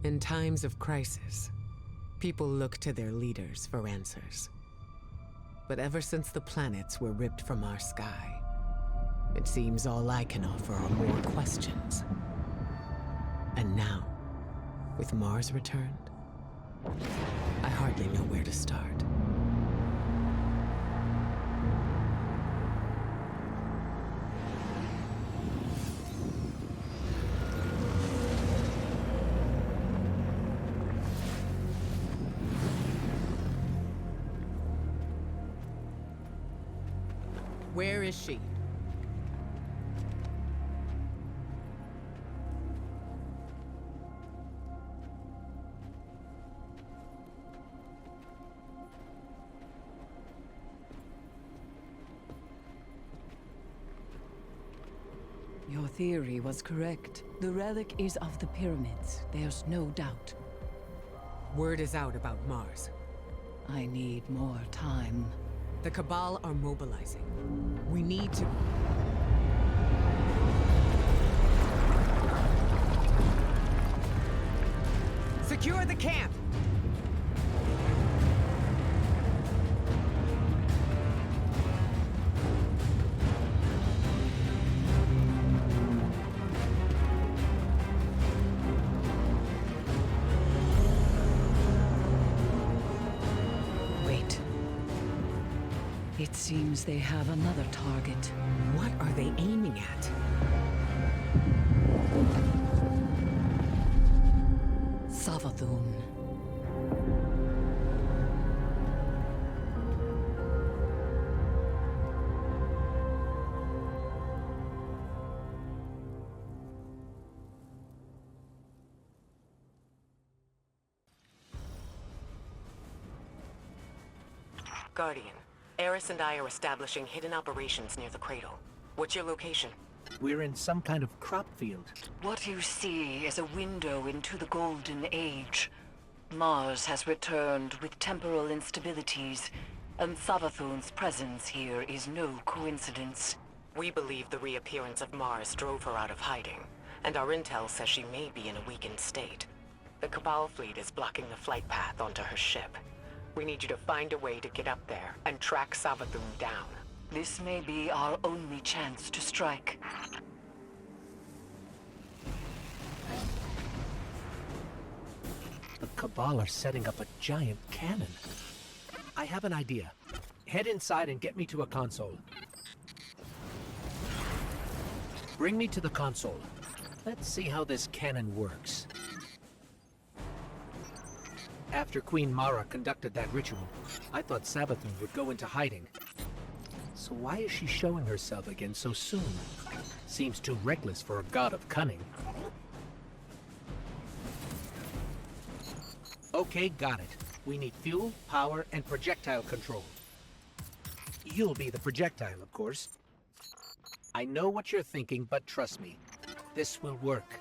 In times of crisis, people look to their leaders for answers. But ever since the planets were ripped from our sky, it seems all I can offer are more questions. And now, with Mars returned, I hardly know where to start. Where is she? Your theory was correct. The relic is of the pyramids, there's no doubt. Word is out about Mars. I need more time. The Cabal are mobilizing. We need to... Secure the camp! It seems they have another target. What are they aiming at? Savathun. Guardian, Eris and I are establishing hidden operations near the cradle. What's your location? We're in some kind of crop field. What you see is a window into the Golden Age. Mars has returned with temporal instabilities, and Savathun's presence here is no coincidence. We believe the reappearance of Mars drove her out of hiding, and our intel says she may be in a weakened state. The Cabal fleet is blocking the flight path onto her ship. We need you to find a way to get up there and track Savathun down. This may be our only chance to strike. The Cabal are setting up a giant cannon. I have an idea. Head inside and get me to a console. Bring me to the console. Let's see how this cannon works. After Queen Mara conducted that ritual, I thought Savathun would go into hiding. So why is she showing herself again so soon? Seems too reckless for a god of cunning. Okay, got it. We need fuel, power, and projectile control. You'll be the projectile, of course. I know what you're thinking, but trust me, this will work.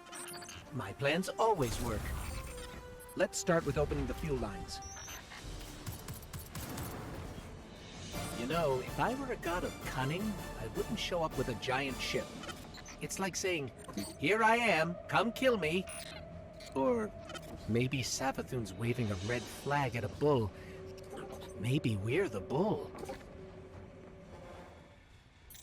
My plans always work. Let's start with opening the fuel lines. You know, if I were a god of cunning, I wouldn't show up with a giant ship. It's like saying, "Here I am, come kill me." Or maybe Savathun's waving a red flag at a bull. Maybe we're the bull.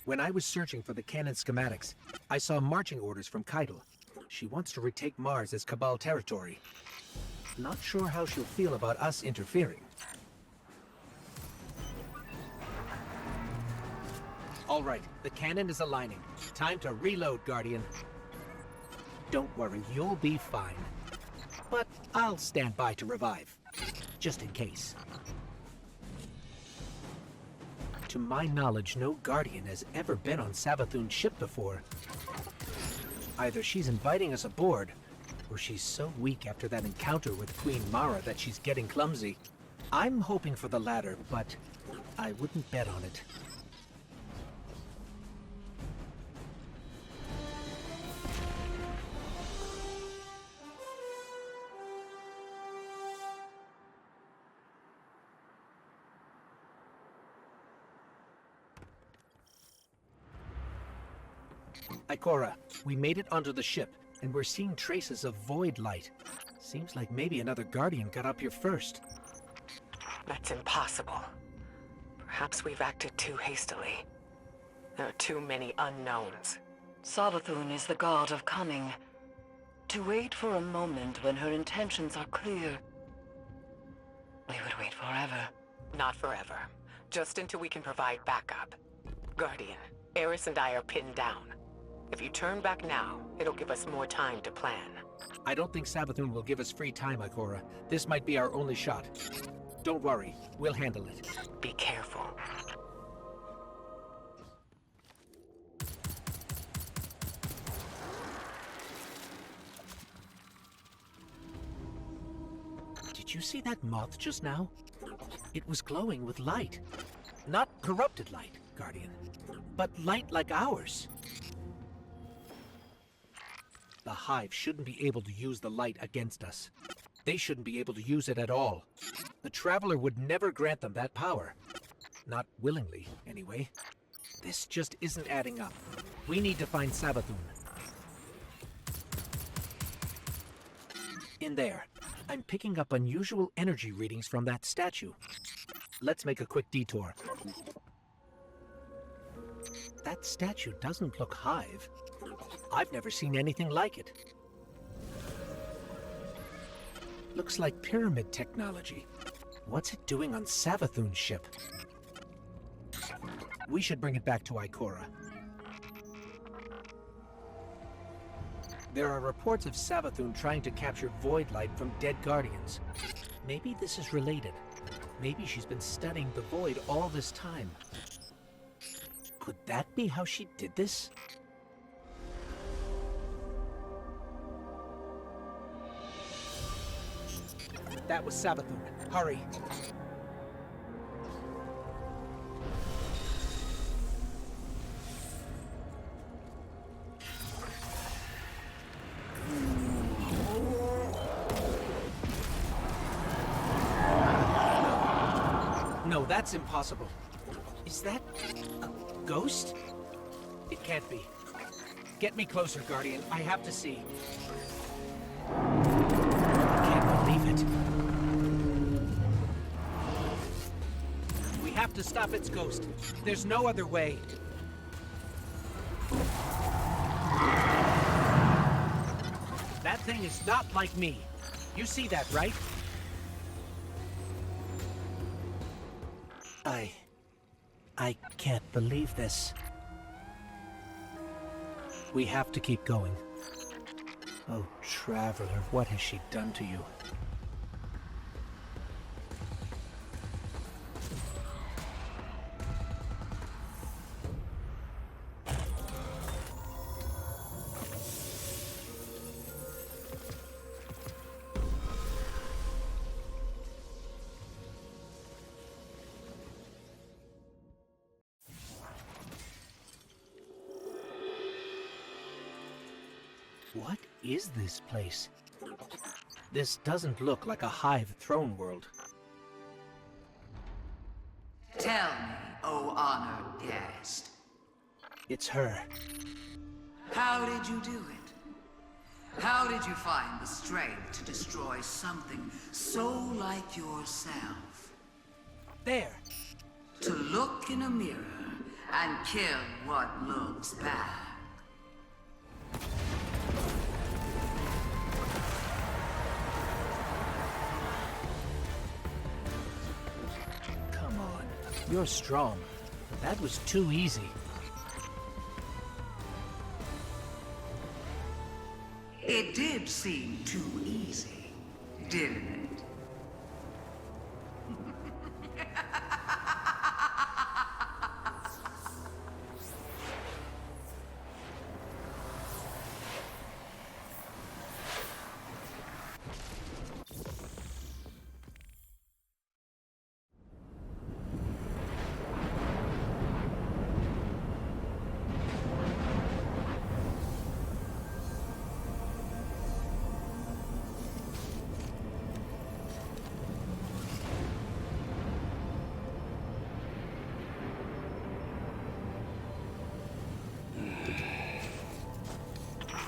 When I was searching for the cannon schematics, I saw marching orders from Keitel. She wants to retake Mars as Cabal territory. Not sure how she'll feel about us interfering. All right, the cannon is aligning. Time to reload, Guardian. Don't worry, you'll be fine. But I'll stand by to revive, just in case. To my knowledge, no Guardian has ever been on Savathun's ship before. Either she's inviting us aboard, or she's so weak after that encounter with Queen Mara that she's getting clumsy. I'm hoping for the latter, but I wouldn't bet on it. Ikora, we made it onto the ship. and we're seeing traces of void light. Seems like maybe another Guardian got up here first. That's impossible. Perhaps we've acted too hastily. There are too many unknowns. Savathun is the god of Cunning. To wait for a moment when her intentions are clear, we would wait forever. Not forever. Just until we can provide backup. Guardian, Eris and I are pinned down. If you turn back now, it'll give us more time to plan. I don't think Savathun will give us free time, Ikora. This might be our only shot. Don't worry, we'll handle it. Be careful. Did you see that moth just now? It was glowing with light. Not corrupted light, Guardian, but light like ours. The Hive shouldn't be able to use the light against us. They shouldn't be able to use it at all. The Traveler would never grant them that power. Not willingly, anyway. This just isn't adding up. We need to find Savathun. In there, I'm picking up unusual energy readings from that statue. Let's make a quick detour. That statue doesn't look Hive. I've never seen anything like it. Looks like pyramid technology. What's it doing on Savathun's ship? We should bring it back to Ikora. There are reports of Savathun trying to capture void light from dead Guardians. Maybe this is related. Maybe she's been studying the void all this time. Could that be how she did this? That was Savathun. Hurry. No, that's impossible. Is that a ghost? It can't be. Get me closer, Guardian. I have to see. I can't believe it. We have to stop its ghost. There's no other way. That thing is not like me. You see that, right? I can't believe this. We have to keep going. Oh, Traveler, what has she done to you? What is this place? This doesn't look like a Hive throne world. Tell me, O honored guest. It's her. How did you do it? How did you find the strength to destroy something so like yourself? There! To look in a mirror and kill what looks bad. Come on. You're strong. That was too easy. It did seem too easy, didn't it?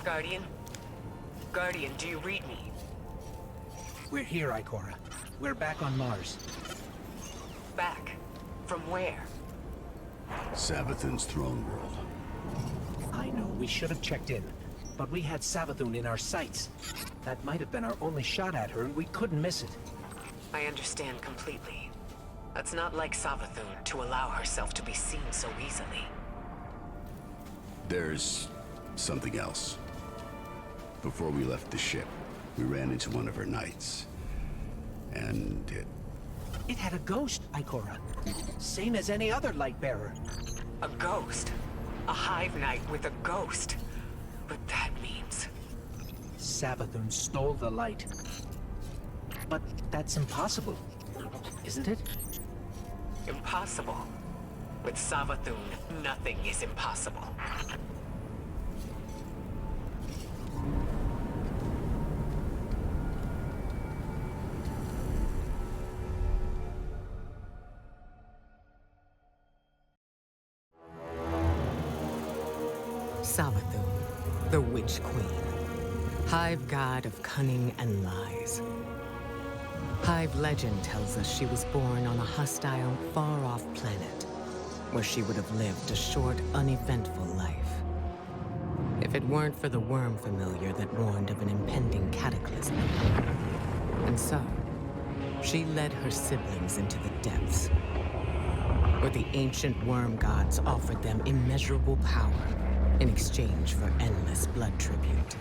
Guardian, Guardian, do you read me? We're here, Ikora. We're back on Mars. Back? From where? Savathun's throne world. I know, we should have checked in. But we had Savathun in our sights. That might have been our only shot at her, and we couldn't miss it. I understand completely. It's not like Savathun to allow herself to be seen so easily. There's something else. Before we left the ship, we ran into one of her knights. And It had a ghost, Ikora. Same as any other light bearer. A ghost? A hive knight with a ghost? But that means... Savathun stole the light. But that's impossible, isn't it? Impossible. With Savathun, nothing is impossible. Savathun, the Witch Queen. Hive god of cunning and lies. Hive legend tells us she was born on a hostile, far-off planet, where she would have lived a short, uneventful life. If it weren't for the worm familiar that warned of an impending cataclysm. And so, she led her siblings into the depths, where the ancient worm gods offered them immeasurable power in exchange for endless blood tribute.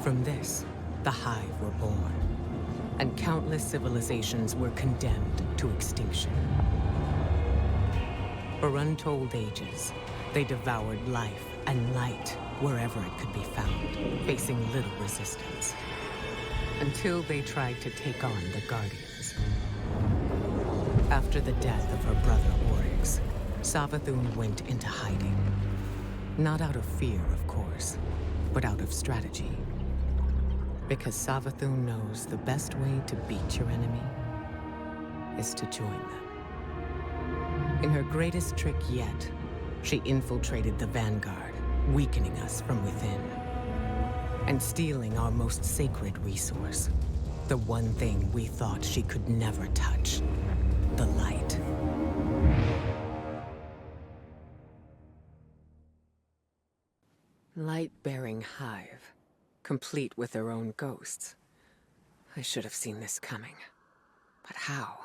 From this, the Hive were born, and countless civilizations were condemned to extinction. For untold ages, they devoured life and light wherever it could be found, facing little resistance. Until they tried to take on the Guardians. After the death of her brother Oryx, Savathun went into hiding. Not out of fear, of course, but out of strategy. Because Savathun knows the best way to beat your enemy is to join them. In her greatest trick yet, she infiltrated the Vanguard, weakening us from within. And stealing our most sacred resource. The one thing we thought she could never touch. The light. Light-bearing Hive, complete with their own ghosts. I should have seen this coming. But how?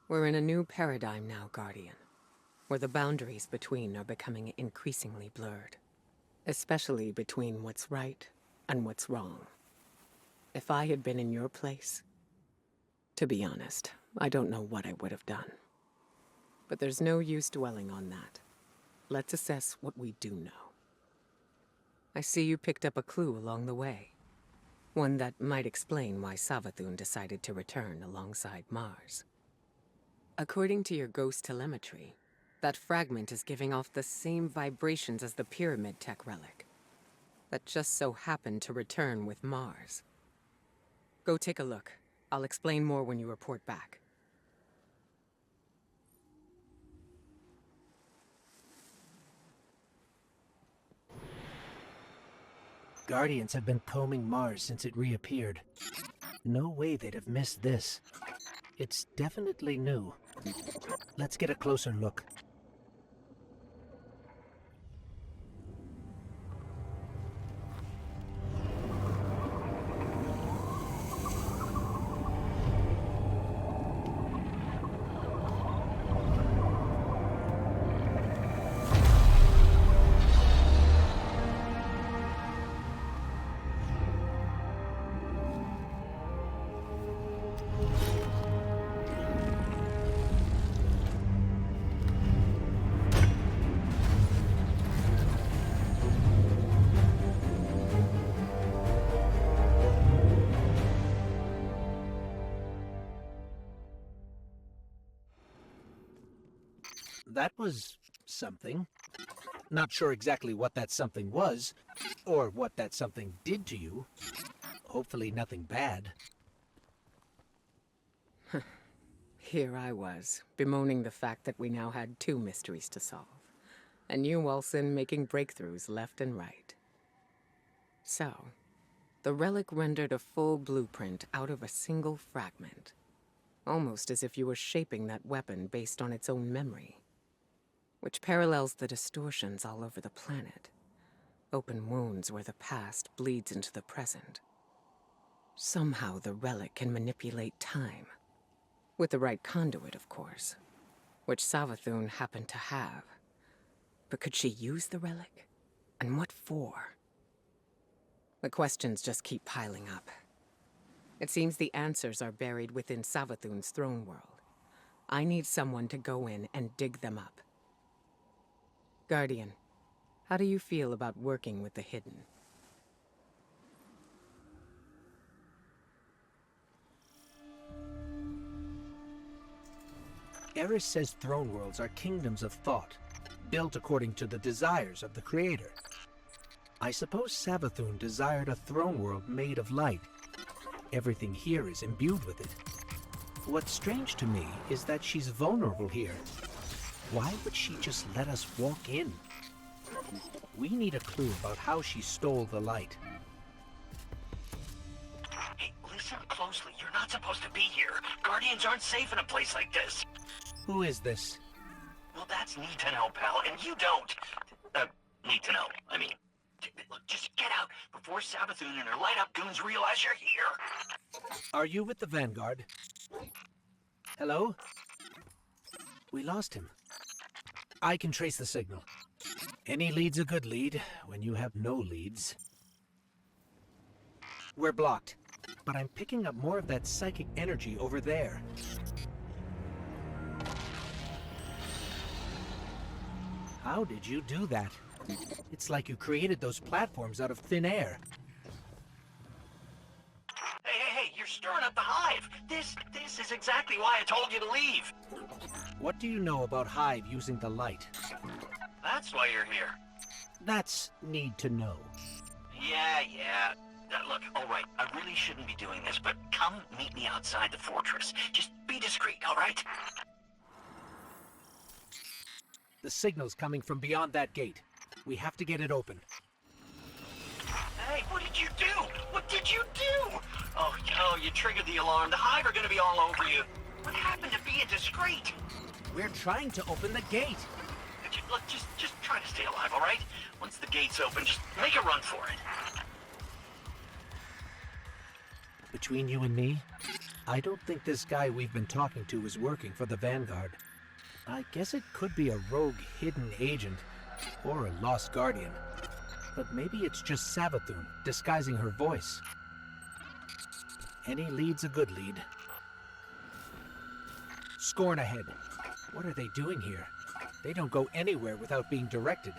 We're in a new paradigm now, Guardian, where the boundaries between are becoming increasingly blurred. Especially between what's right and what's wrong. If I had been in your place, to be honest, I don't know what I would have done. But there's no use dwelling on that. Let's assess what we do know. I see you picked up a clue along the way. One that might explain why Savathun decided to return alongside Mars. According to your ghost telemetry, that fragment is giving off the same vibrations as the Pyramid Tech relic. That just so happened to return with Mars. Go take a look. I'll explain more when you report back. Guardians have been combing Mars since it reappeared. No way they'd have missed this. It's definitely new. Let's get a closer look. That was something. Not sure exactly what that something was, or what that something did to you. Hopefully nothing bad. Here I was, bemoaning the fact that we now had 2 mysteries to solve. And you, Wilson, making breakthroughs left and right. So, the relic rendered a full blueprint out of a single fragment. Almost as if you were shaping that weapon based on its own memory. Which parallels the distortions all over the planet. Open wounds where the past bleeds into the present. Somehow the relic can manipulate time. With the right conduit, of course. Which Savathun happened to have. But could she use the relic? And what for? The questions just keep piling up. It seems the answers are buried within Savathun's throne world. I need someone to go in and dig them up. Guardian, how do you feel about working with the hidden? Eris says throne worlds are kingdoms of thought, built according to the desires of the creator. I suppose Savathun desired a throne world made of light. Everything here is imbued with it. What's strange to me is that she's vulnerable here. Why would she just let us walk in? We need a clue about how she stole the light. Hey, listen closely. You're not supposed to be here. Guardians aren't safe in a place like this. Who is this? Well, that's need to know, pal, and you don't. Need to know, I mean. Look, just get out before Savathun and her light-up goons realize you're here. Are you with the Vanguard? Hello? We lost him. I can trace the signal. Any lead's a good lead when you have no leads. We're blocked, but I'm picking up more of that psychic energy over there. How did you do that? It's like you created those platforms out of thin air. Hey, you're stirring up the hive. This is exactly why I told you to leave. What do you know about Hive using the light? That's why you're here. That's need to know. Yeah. Look, all right, I really shouldn't be doing this, but come meet me outside the fortress. Just be discreet, all right? The signal's coming from beyond that gate. We have to get it open. Hey, what did you do? What did you do? Oh, you triggered the alarm. The hive are gonna be all over you. What happened to being discreet? We're trying to open the gate. Look, just try to stay alive, all right? Once the gate's open, just make a run for it. Between you and me, I don't think this guy we've been talking to is working for the Vanguard. I guess it could be a rogue hidden agent, or a lost guardian. But maybe it's just Savathun disguising her voice. Any lead's a good lead. Scorn ahead. What are they doing here? They don't go anywhere without being directed.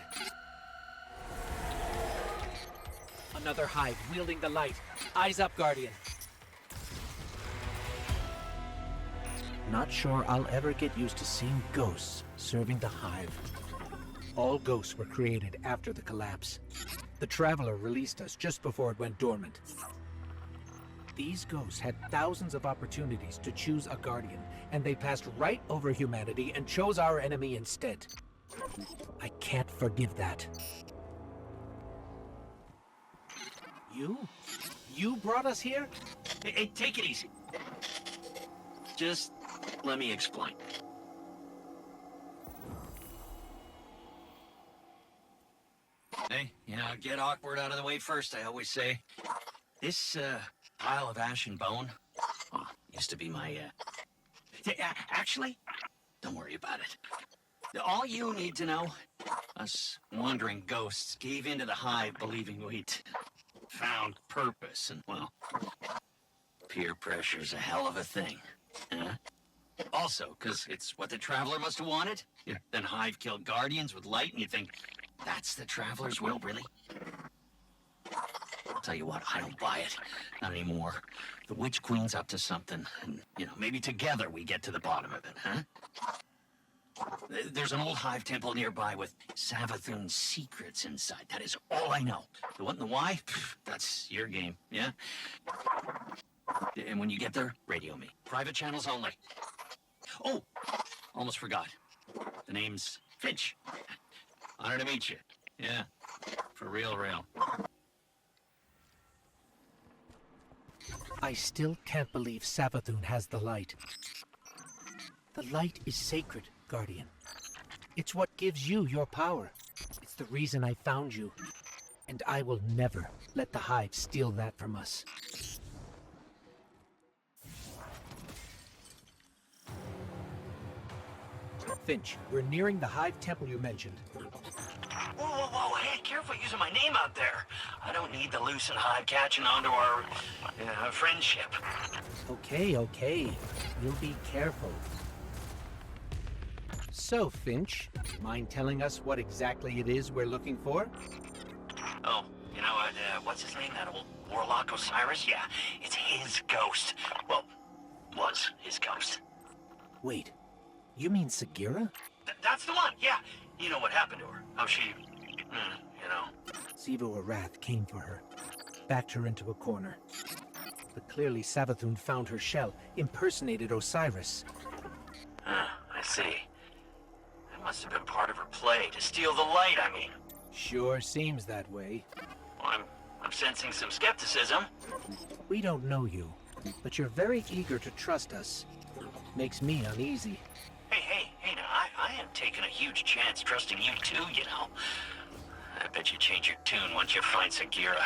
Another hive wielding the light. Eyes up, Guardian. Not sure I'll ever get used to seeing ghosts serving the hive. All ghosts were created after the collapse. The Traveler released us just before it went dormant. These ghosts had thousands of opportunities to choose a guardian, and they passed right over humanity and chose our enemy instead. I can't forgive that. You brought us here? Hey, take it easy. Just let me explain. Hey, get awkward out of the way first, I always say. This, pile of ash and bone, used to be my, actually, don't worry about it. All you need to know, us wandering ghosts gave into the hive believing we'd found purpose, and, well, peer pressure's a hell of a thing, huh? Also, because it's what the Traveler must have wanted. Then hive killed guardians with light, and you think, that's the Traveler's will, really? I'll tell you what, I don't buy it. Not anymore. The Witch Queen's up to something, and, maybe together we get to the bottom of it, huh? There's an old hive temple nearby with Savathun's secrets inside. That is all I know. The what and the why? That's your game, yeah? And when you get there, radio me. Private channels only. Oh, almost forgot. The name's Finch. Honor to meet you. Yeah, for real. I still can't believe Savathun has the light. The light is sacred, Guardian. It's what gives you your power. It's the reason I found you. And I will never let the Hive steal that from us. Finch, we're nearing the Hive temple you mentioned. Whoa, whoa, whoa, hey, careful using my name out there. I don't need the loose and Hive catching onto our friendship. Okay. We'll be careful. So, Finch, mind telling us what exactly it is we're looking for? Oh, what's his name? That old warlock Osiris? Yeah, it's his ghost. Well, was his ghost. Wait, you mean Sagira? That's the one, yeah. You know what happened to her. How she, Sivu Arath came for her, backed her into a corner. But clearly Savathun found her shell, impersonated Osiris. I see. That must have been part of her play, to steal the light, I mean. Sure seems that way. Well, I'm sensing some skepticism. We don't know you, but you're very eager to trust us. Makes me uneasy. Hey, now, I am taking a huge chance trusting you too, I bet you change your tune once you find Sagira.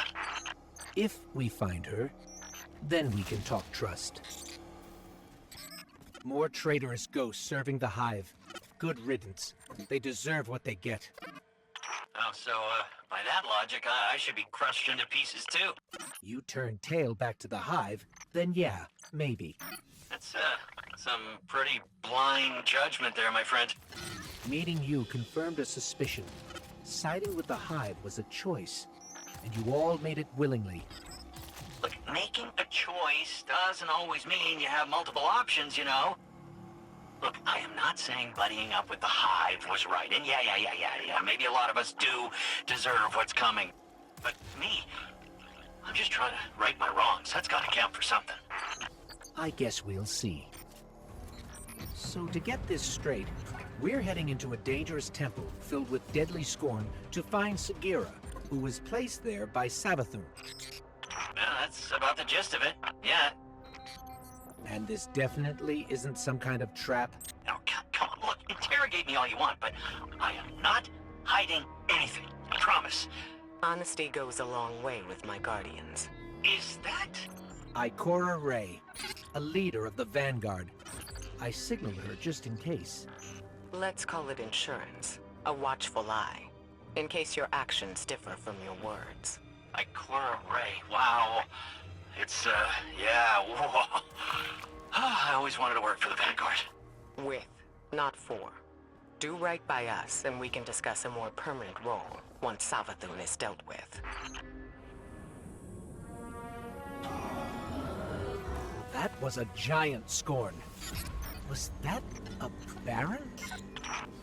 If we find her, then we can talk trust. More traitorous ghosts serving the Hive. Good riddance. They deserve what they get. Oh, so, by that logic, I should be crushed into pieces too. You turn tail back to the Hive, then yeah, maybe. That's, some pretty blind judgment there, my friend. Meeting you confirmed a suspicion. Siding with the Hive was a choice, and you all made it willingly. Look, making a choice doesn't always mean you have multiple options, Look, I am not saying buddying up with the Hive was right, and yeah, maybe a lot of us do deserve what's coming. But me, I'm just trying to right my wrongs. That's gotta count for something. I guess we'll see. So to get this straight, we're heading into a dangerous temple filled with deadly scorn to find Sagira, who was placed there by Savathun. Yeah, that's about the gist of it. Yeah. And this definitely isn't some kind of trap. Now, come on, look, interrogate me all you want, but I am not hiding anything. I promise. Honesty goes a long way with my guardians. Is that... Ikora Ray, a leader of the Vanguard. I signaled her just in case. Let's call it insurance. A watchful eye. In case your actions differ from your words. Ikora Ray, wow. It's, yeah, whoa. I always wanted to work for the Vanguard. With, not for. Do right by us, and we can discuss a more permanent role once Savathun is dealt with. That was a giant scorn. Was that a Baron?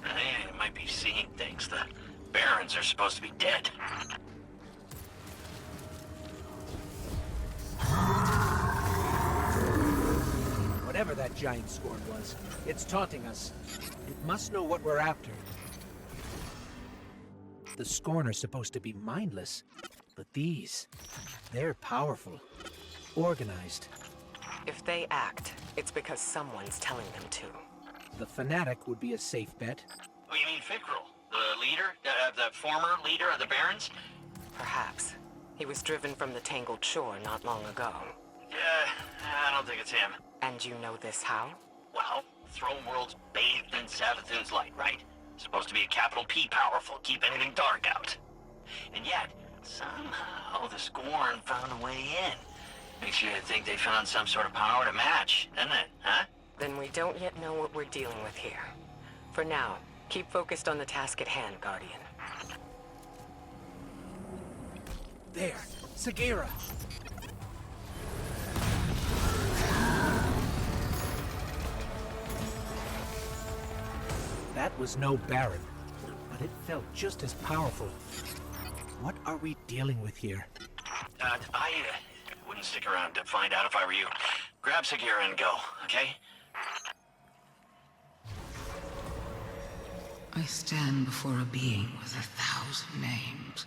Hey, I might be seeing things. The Barons are supposed to be dead. Whatever that giant scorn was, it's taunting us. It must know what we're after. The Scorn are supposed to be mindless, but these, they're powerful, organized. If they act, it's because someone's telling them to. The Fanatic would be a safe bet. Oh, you mean Fikrul, the leader, the former leader of the Barons? Perhaps. He was driven from the Tangled Shore not long ago. Yeah, I don't think it's him. And you know this how? Well, Throne World's bathed in Savathun's light, right? Supposed to be a capital P powerful, keep anything dark out. And yet, somehow the Scorn found a way in. Makes you think they found some sort of power to match, doesn't it, huh? Then we don't yet know what we're dealing with here. For now, keep focused on the task at hand, Guardian. There, Sagira! That was no Baron, but it felt just as powerful. What are we dealing with here? I wouldn't stick around to find out if I were you. Grab Sagira and go, okay? I stand before a being with 1,000 names.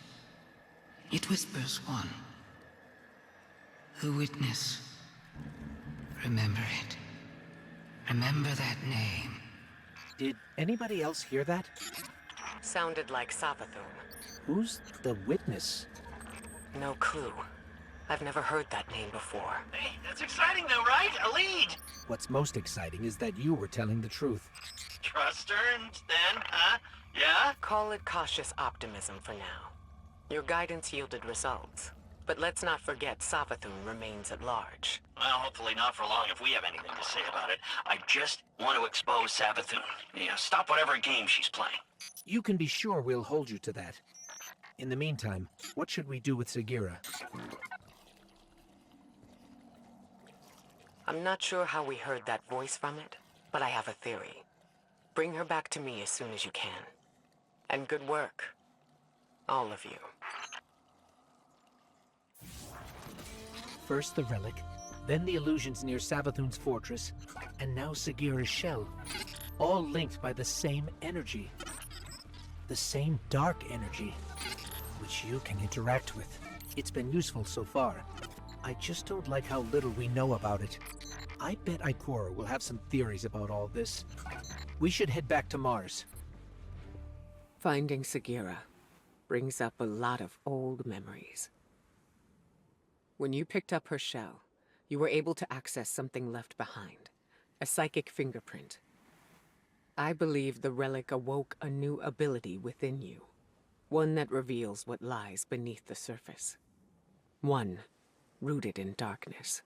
It whispers one. The witness, Remember it. Remember that name. Did anybody else hear that? Sounded like Savathun. Who's the witness? No clue. I've never heard that name before. Hey, that's exciting though, right? A lead! What's most exciting is that you were telling the truth. Trust her and then, huh? Yeah? Call it cautious optimism for now. Your guidance yielded results. But let's not forget Savathun remains at large. Well, hopefully not for long if we have anything to say about it. I just want to expose Savathun. Yeah, stop whatever game she's playing. You can be sure we'll hold you to that. In the meantime, what should we do with Sagira? I'm not sure how we heard that voice from it, but I have a theory. Bring her back to me as soon as you can. And good work. All of you. First the relic, then the illusions near Savathun's fortress, and now Sagira's shell. All linked by the same energy. The same dark energy, which you can interact with. It's been useful so far. I just don't like how little we know about it. I bet Ikora will have some theories about all this. We should head back to Mars. Finding Sagira brings up a lot of old memories. When you picked up her shell, you were able to access something left behind, a psychic fingerprint. I believe the relic awoke a new ability within you, one that reveals what lies beneath the surface. One rooted in darkness.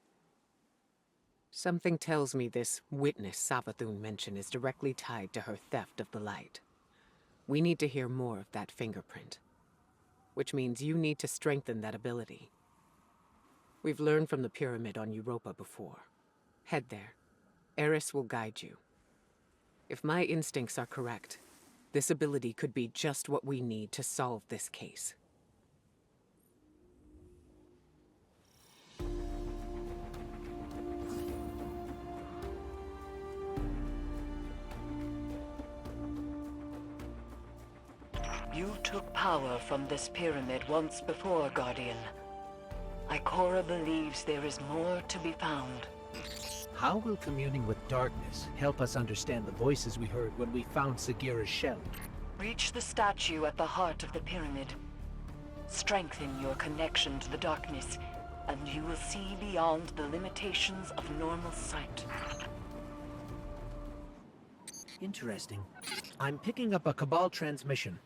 Something tells me this witness Savathun mentioned is directly tied to her theft of the light. We need to hear more of that fingerprint, which means you need to strengthen that ability. We've learned from the pyramid on Europa before. Head there. Eris will guide you. If my instincts are correct, this ability could be just what we need to solve this case. You took power from this pyramid once before, Guardian. Ikora believes there is more to be found. How will communing with darkness help us understand the voices we heard when we found Sagira's shell? Reach the statue at the heart of the pyramid. Strengthen your connection to the darkness, and you will see beyond the limitations of normal sight. Interesting. I'm picking up a Cabal transmission.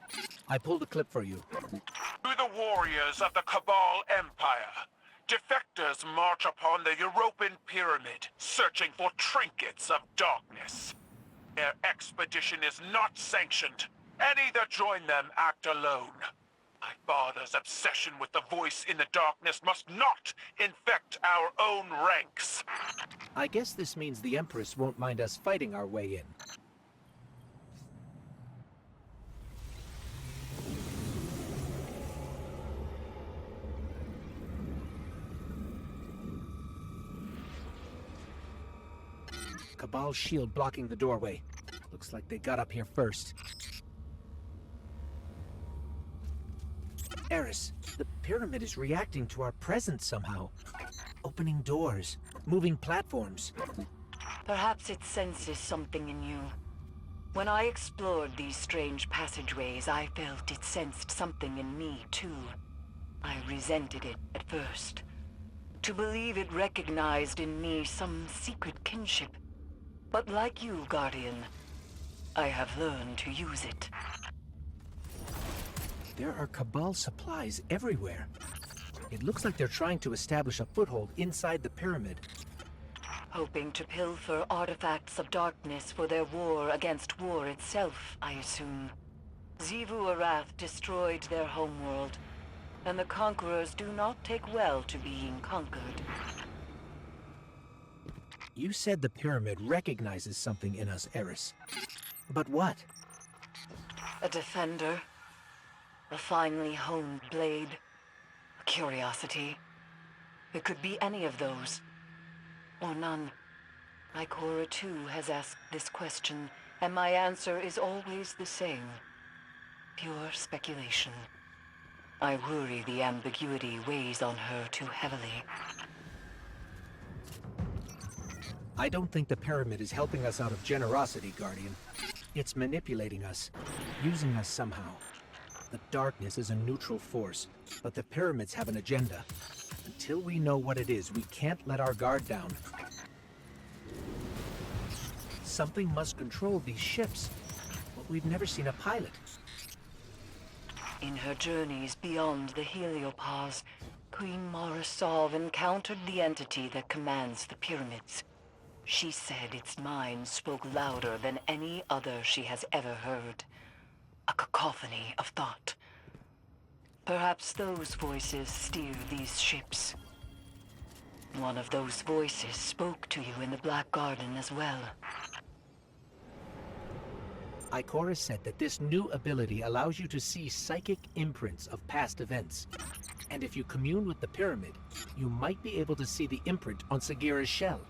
I pulled a clip for you. To the warriors of the Cabal Empire, defectors march upon the European pyramid, searching for trinkets of darkness. Their expedition is not sanctioned. Any that join them act alone. My father's obsession with the voice in the darkness must not infect our own ranks. I guess this means the Empress won't mind us fighting our way in. Cabal shield blocking the doorway. Looks like they got up here first. Eris, the pyramid is reacting to our presence somehow. Opening doors, moving platforms. Perhaps it senses something in you. When I explored these strange passageways, I felt it sensed something in me, too. I resented it at first. To believe it recognized in me some secret kinship. But like you, Guardian, I have learned to use it. There are Cabal supplies everywhere. It looks like they're trying to establish a foothold inside the pyramid. Hoping to pilfer artifacts of darkness for their war against war itself, I assume. Xivu Arath destroyed their homeworld, and the conquerors do not take well to being conquered. You said the pyramid recognizes something in us, Eris. But what? A defender. A finely honed blade. A curiosity. It could be any of those. Or none. Ikora too has asked this question, and my answer is always the same. Pure speculation. I worry the ambiguity weighs on her too heavily. I don't think the pyramid is helping us out of generosity, Guardian. It's manipulating us, using us somehow. The darkness is a neutral force, but the pyramids have an agenda. Until we know what it is, we can't let our guard down. Something must control these ships, but we've never seen a pilot. In her journeys beyond the Heliopause, Queen Mara Sov encountered the entity that commands the pyramids. She said its mind spoke louder than any other she has ever heard. A cacophony of thought. Perhaps those voices steer these ships. One of those voices spoke to you in the Black Garden as well. Ikora said that this new ability allows you to see psychic imprints of past events. And if you commune with the pyramid, you might be able to see the imprint on Sagira's shell.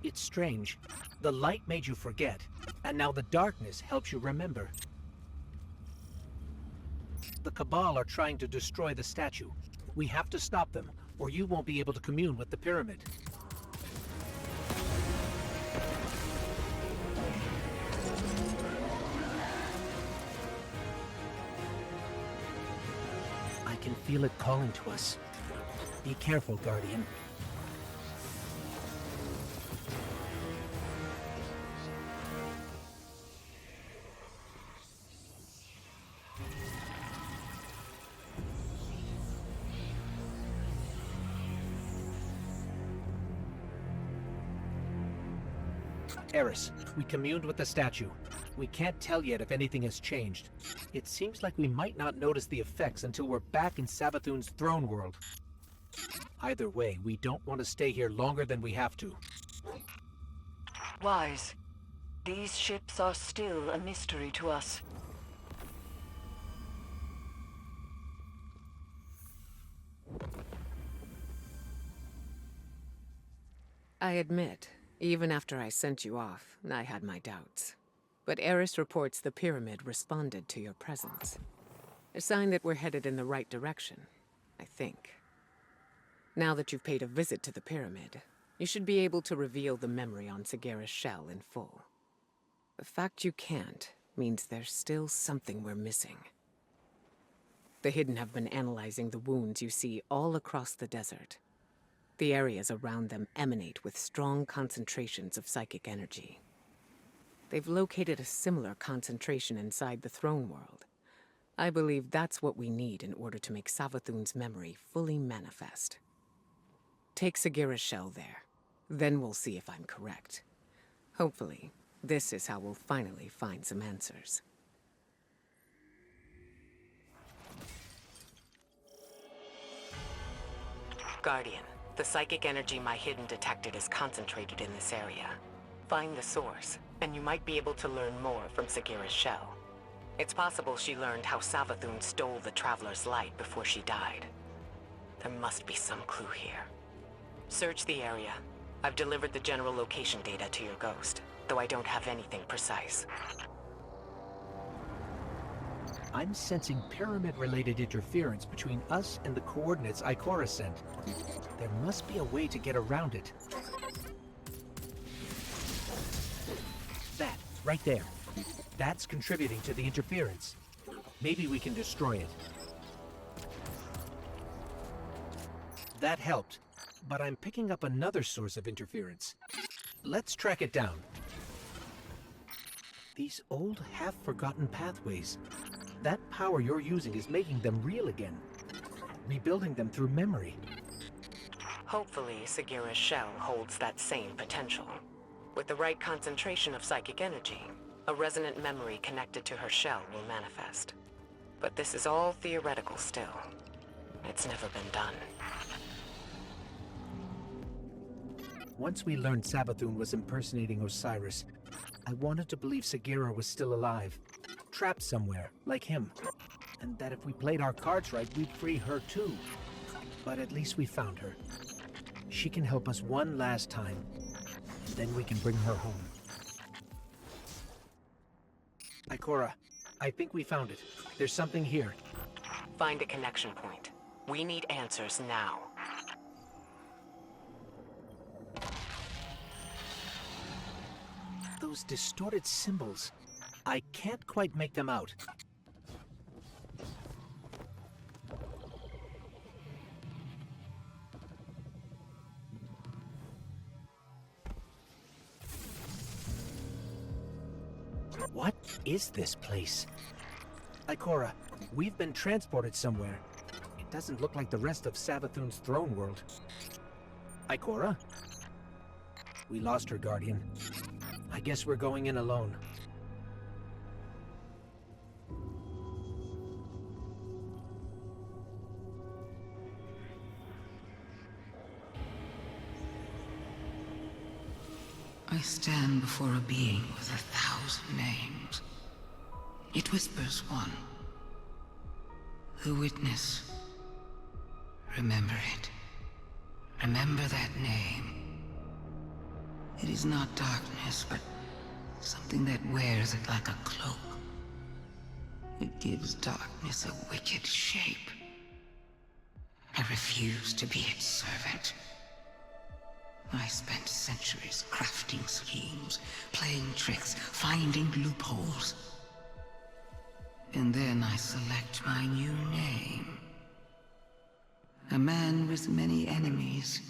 It's strange. The light made you forget, and now the darkness helps you remember. The Cabal are trying to destroy the statue. We have to stop them, or you won't be able to commune with the pyramid. I can feel it calling to us. Be careful, Guardian. Eris, we communed with the statue. We can't tell yet if anything has changed. It seems like we might not notice the effects until we're back in Savathun's throne world. Either way, we don't want to stay here longer than we have to. Wise, these ships are still a mystery to us. I admit, even after I sent you off, I had my doubts. But Eris reports the pyramid responded to your presence. A sign that we're headed in the right direction, I think. Now that you've paid a visit to the pyramid, you should be able to reveal the memory on Sagira's shell in full. The fact you can't means there's still something we're missing. The Hidden have been analyzing the wounds you see all across the desert. The areas around them emanate with strong concentrations of psychic energy. They've located a similar concentration inside the throne world. I believe that's what we need in order to make Savathun's memory fully manifest. Take Sagira's shell there. Then we'll see if I'm correct. Hopefully, this is how we'll finally find some answers. Guardian. The psychic energy my Hidden detected is concentrated in this area. Find the source, and you might be able to learn more from Sagira's shell. It's possible she learned how Savathun stole the Traveler's light before she died. There must be some clue here. Search the area. I've delivered the general location data to your ghost, though I don't have anything precise. I'm sensing pyramid-related interference between us and the coordinates Ikora sent. There must be a way to get around it. That, right there. That's contributing to the interference. Maybe we can destroy it. That helped, but I'm picking up another source of interference. Let's track it down. These old, half-forgotten pathways. That power you're using is making them real again. Rebuilding them through memory. Hopefully, Sagira's shell holds that same potential. With the right concentration of psychic energy, a resonant memory connected to her shell will manifest. But this is all theoretical still. It's never been done. Once we learned Savathun was impersonating Osiris, I wanted to believe Sagira was still alive. Trapped somewhere, like him. And that if we played our cards right, we'd free her too. But at least we found her. She can help us one last time. Then we can bring her home. Ikora, I think we found it. There's something here. Find a connection point. We need answers now. Those distorted symbols. I can't quite make them out. What is this place? Ikora, we've been transported somewhere. It doesn't look like the rest of Savathun's throne world. Ikora? We lost her, Guardian. I guess we're going in alone. I stand before a being with 1,000 names. It whispers one. The witness. Remember it. Remember that name. It is not darkness, but something that wears it like a cloak. It gives darkness a wicked shape. I refuse to be its servant. I spent centuries crafting schemes, playing tricks, finding loopholes. And then I select my new name. A man with many enemies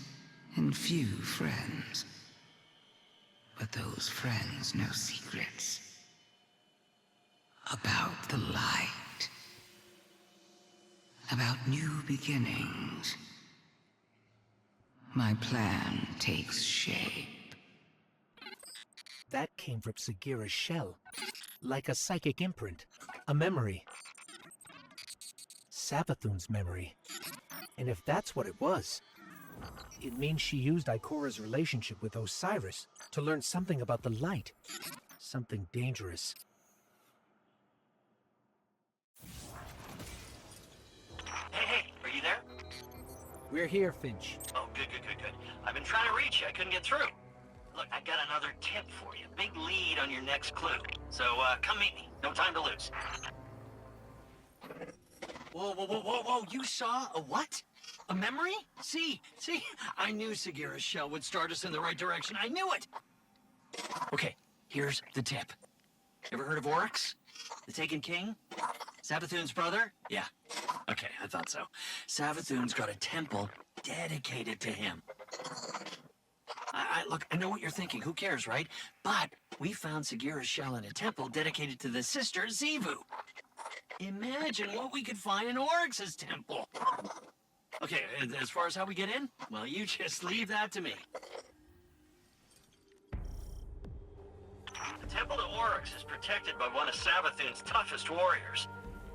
and few friends. But those friends know secrets. About the light. About new beginnings. My plan takes shape. That came from Sagira's shell. Like a psychic imprint. A memory. Savathun's memory. And if that's what it was, it means she used Ikora's relationship with Osiris to learn something about the light. Something dangerous. Hey, are you there? We're here, Finch. Oh, good. I've been trying to reach you. I couldn't get through. Look, I got another tip for you. Big lead on your next clue. So, come meet me. No time to lose. Whoa. You saw a what? A memory? See, I knew Sagira's shell would start us in the right direction. I knew it! Okay, here's the tip. Ever heard of Oryx? The Taken King? Savathun's brother? Yeah. Okay, I thought so. Savathun's got a temple dedicated to him. Look, I know what you're thinking. Who cares, right? But we found Sagira's shell in a temple dedicated to the sister Xivu. Imagine what we could find in Oryx's temple. Okay, as far as how we get in, well, you just leave that to me. The temple to Oryx is protected by one of Savathun's toughest warriors.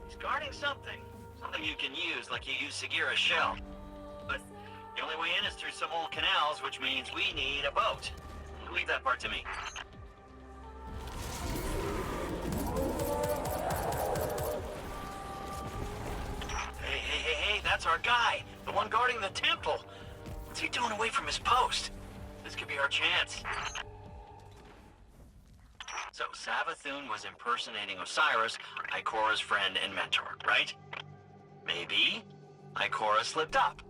He's guarding something you can use like you use Sagira's shell. But the only way in is through some old canals, which means we need a boat. Leave that part to me. Hey, that's our guy. The one guarding the temple. What's he doing away from his post? This could be our chance. So, Savathun was impersonating Osiris, Ikora's friend and mentor, right? Maybe Ikora slipped up.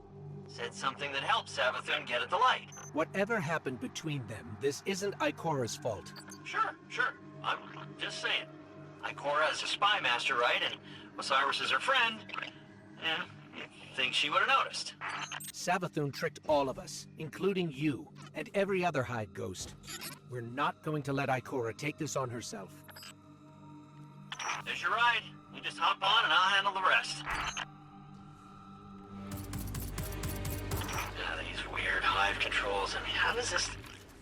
Said something that helped Savathun get at the light. Whatever happened between them, this isn't Ikora's fault. Sure. I'm just saying. Ikora is a spy master, right? And Osiris is her friend. Yeah, you'd think she would have noticed. Savathun tricked all of us, including you, and every other Hive Ghost. We're not going to let Ikora take this on herself. There's your ride. You just hop on and I'll handle the rest. These weird Hive controls. I mean, how does this...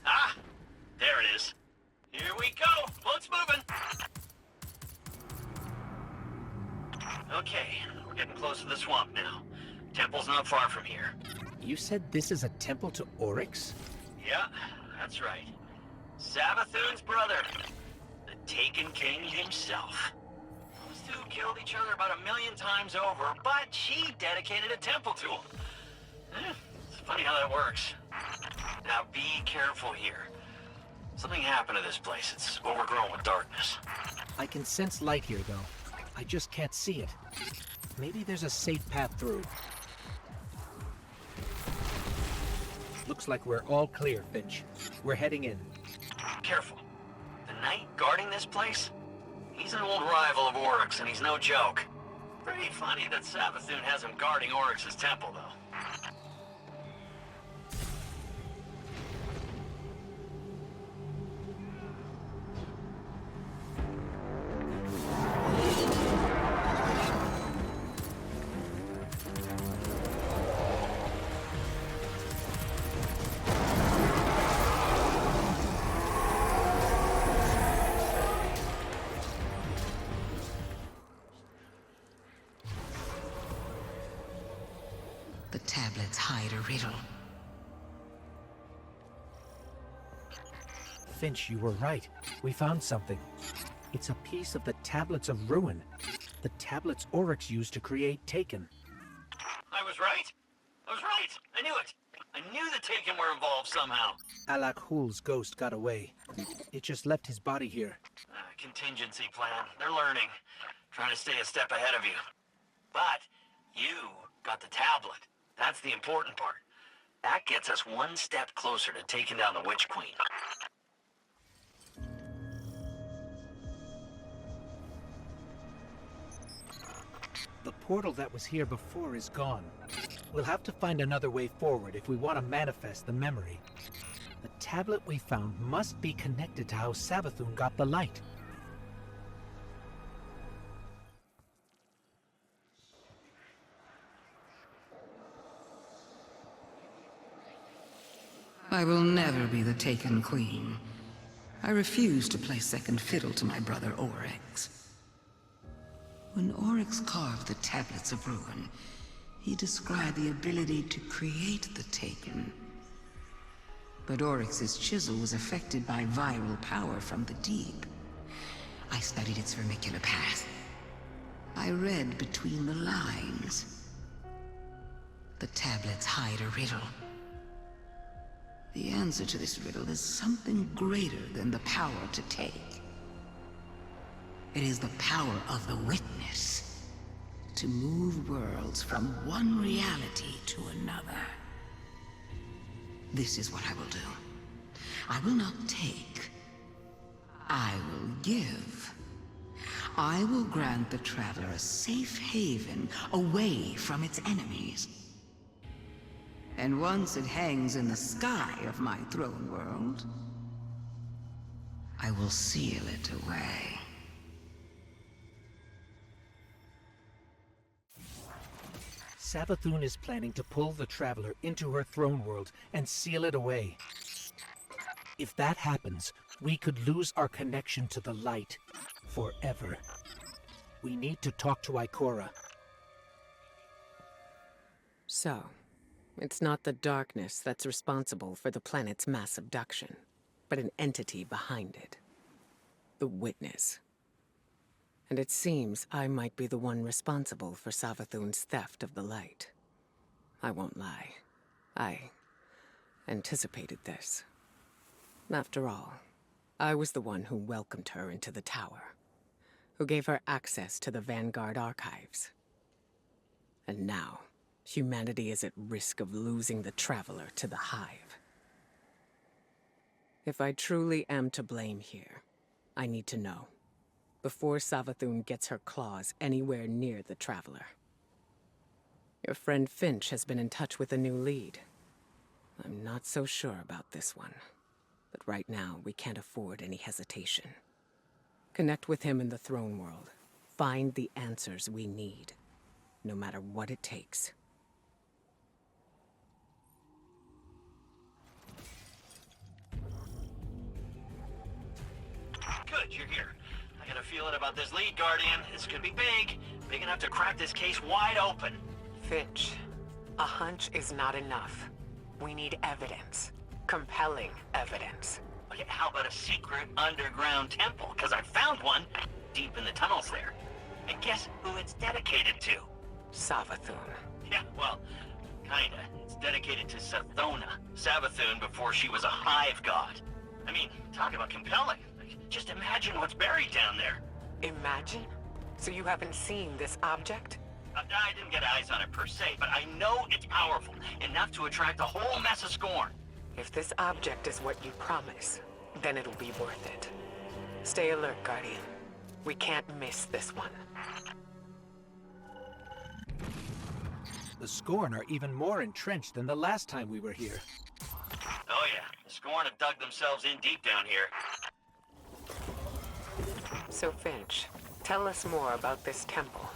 Ah! There it is. Here we go. Boat's moving. Okay, we're getting close to the swamp now. Temple's not far from here. You said this is a temple to Oryx? Yeah, that's right. Savathun's brother. The Taken King himself. Those two killed each other about 1 million times over, but she dedicated a temple to him. It's funny how that works. Now be careful here. Something happened to this place. It's overgrown with darkness. I can sense light here, though. I just can't see it. Maybe there's a safe path through. Looks like we're all clear, Finch. We're heading in. Careful. The night guarding this place? He's an old rival of Oryx, and he's no joke. Pretty funny that Savathun has him guarding Oryx's temple, though. The tablets hide a riddle. Finch, you were right. We found something. It's a piece of the Tablets of Ruin. The tablets Oryx used to create Taken. I was right. I knew it. I knew the Taken were involved somehow. Alak Hul's ghost got away. It just left his body here. Contingency plan. They're learning. Trying to stay a step ahead of you. But you got the tablet. That's the important part. That gets us one step closer to taking down the Witch Queen. The portal that was here before is gone. We'll have to find another way forward if we want to manifest the memory. The tablet we found must be connected to how Savathun got the light. I will never be the Taken Queen. I refuse to play second fiddle to my brother Oryx. When Oryx carved the Tablets of Ruin, he described the ability to create the Taken. But Oryx's chisel was affected by viral power from the deep. I studied its vermicular path. I read between the lines. The tablets hide a riddle. The answer to this riddle is something greater than the power to take. It is the power of the witness to move worlds from one reality to another. This is what I will do. I will not take. I will give. I will grant the Traveler a safe haven away from its enemies. And once it hangs in the sky of my throne world, I will seal it away. Savathun is planning to pull the Traveler into her throne world and seal it away. If that happens, we could lose our connection to the light forever. We need to talk to Ikora. So, it's not the darkness that's responsible for the planet's mass abduction, but an entity behind it. The Witness. And it seems I might be the one responsible for Savathun's theft of the light. I won't lie. I anticipated this. After all, I was the one who welcomed her into the tower, who gave her access to the Vanguard archives. And now, humanity is at risk of losing the Traveler to the Hive. If I truly am to blame here, I need to know, before Savathun gets her claws anywhere near the Traveler. Your friend Finch has been in touch with a new lead. I'm not so sure about this one, but right now we can't afford any hesitation. Connect with him in the throne world. Find the answers we need, no matter what it takes. Good, you're here. I got a feeling about this lead, Guardian. This could be big. Big enough to crack this case wide open. Finch, a hunch is not enough. We need evidence. Compelling evidence. Okay, how about a secret underground temple? Because I found one deep in the tunnels there. And guess who it's dedicated to? Savathun. Yeah, well, kinda. It's dedicated to Sathona, Savathun, before she was a hive god. I mean, talk about compelling. Just imagine what's buried down there. Imagine? So you haven't seen this object? I didn't get eyes on it per se, but I know it's powerful, enough to attract a whole mess of scorn. If this object is what you promise, then it'll be worth it. Stay alert, Guardian. We can't miss this one. The Scorn are even more entrenched than the last time we were here. Oh yeah, the Scorn have dug themselves in deep down here. So Finch, tell us more about this temple.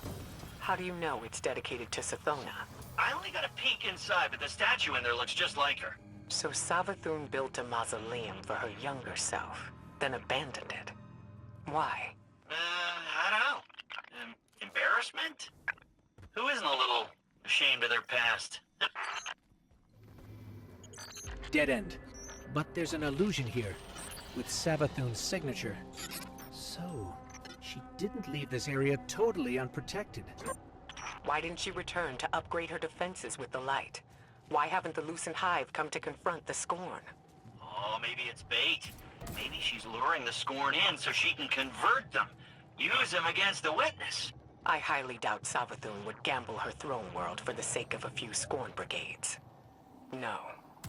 How do you know it's dedicated to Sathona? I only got a peek inside, but the statue in there looks just like her. So Savathun built a mausoleum for her younger self, then abandoned it. Why? I don't know. Embarrassment? Who isn't a little ashamed of their past? Dead end. But there's an illusion here, with Savathun's signature. So, she didn't leave this area totally unprotected. Why didn't she return to upgrade her defenses with the light? Why haven't the Lucent Hive come to confront the Scorn? Oh, maybe it's bait. Maybe she's luring the Scorn in so she can convert them. Use them against the Witness. I highly doubt Savathun would gamble her throne world for the sake of a few Scorn brigades. No.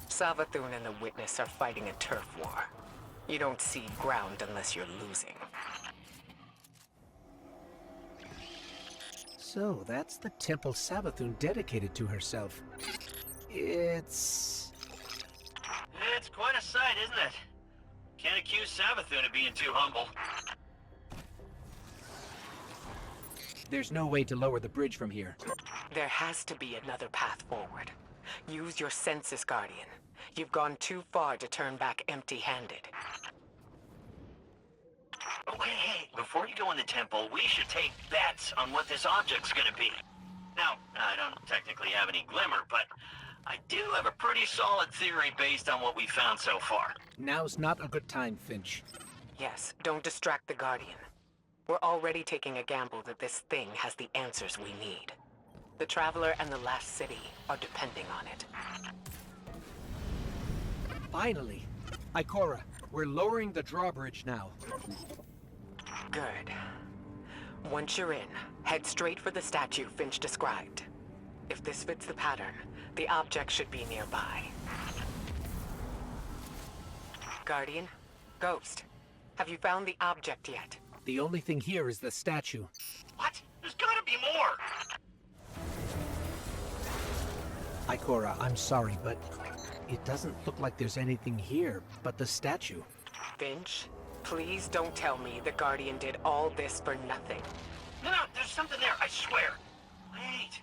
Savathun and the Witness are fighting a turf war. You don't cede ground unless you're losing. So, that's the temple Savathun dedicated to herself. It's quite a sight, isn't it? Can't accuse Savathun of being too humble. There's no way to lower the bridge from here. There has to be another path forward. Use your senses, Guardian. You've gone too far to turn back empty-handed. Okay, hey, before you go in the temple, we should take bets on what this object's gonna be. Now, I don't technically have any glimmer, but I do have a pretty solid theory based on what we found so far. Now's not a good time, Finch. Yes, don't distract the Guardian. We're already taking a gamble that this thing has the answers we need. The Traveler and the Last City are depending on it. Finally! Ikora, we're lowering the drawbridge now. Good. Once you're in, head straight for the statue Finch described. If this fits the pattern, the object should be nearby. Guardian? Ghost? Have you found the object yet? The only thing here is the statue. What? There's gotta be more! Ikora, I'm sorry, but it doesn't look like there's anything here but the statue. Finch, please don't tell me the Guardian did all this for nothing. No, there's something there, I swear. Wait.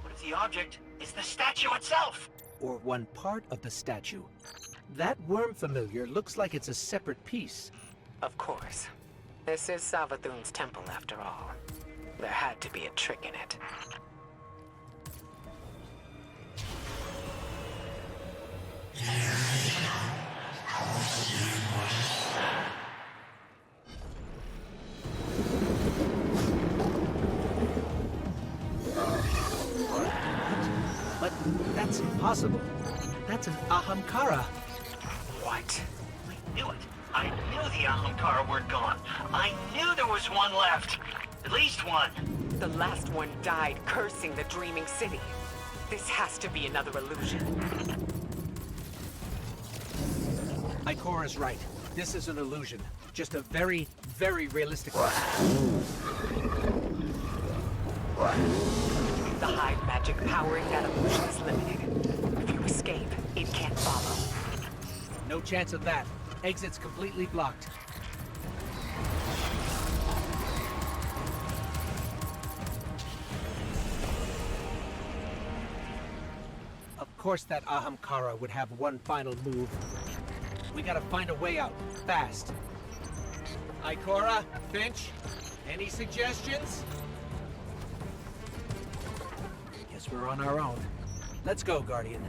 What if the object is the statue itself? Or one part of the statue. That worm familiar looks like it's a separate piece. Of course. This is Savathun's temple after all. There had to be a trick in it. But that's impossible. That's an Ahamkara. What? I knew it. I knew the Ahamkara weren't gone. I knew there was one left. At least one. The last one died cursing the Dreaming City. This has to be another illusion. Ikora's right. This is an illusion. Just a very, very realistic one. The Hive magic powering that illusion is limited. If you escape, it can't follow. No chance of that. Exit's completely blocked. Of course that Ahamkara would have one final move. We gotta find a way out, fast. Ikora, Finch, any suggestions? Guess we're on our own. Let's go, Guardian.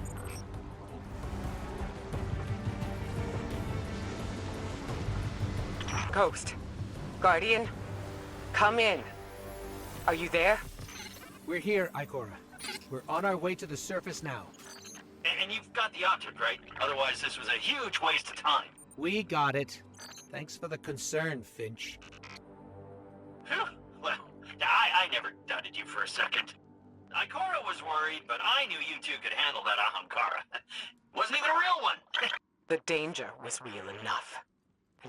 Ghost. Guardian. Come in. Are you there? We're here, Ikora. We're on our way to the surface now. And you've got the object, right? Otherwise, this was a huge waste of time. We got it. Thanks for the concern, Finch. Phew. Well, I never doubted you for a second. Ikora was worried, but I knew you two could handle that Ahamkara. Wasn't even a real one. The danger was real enough.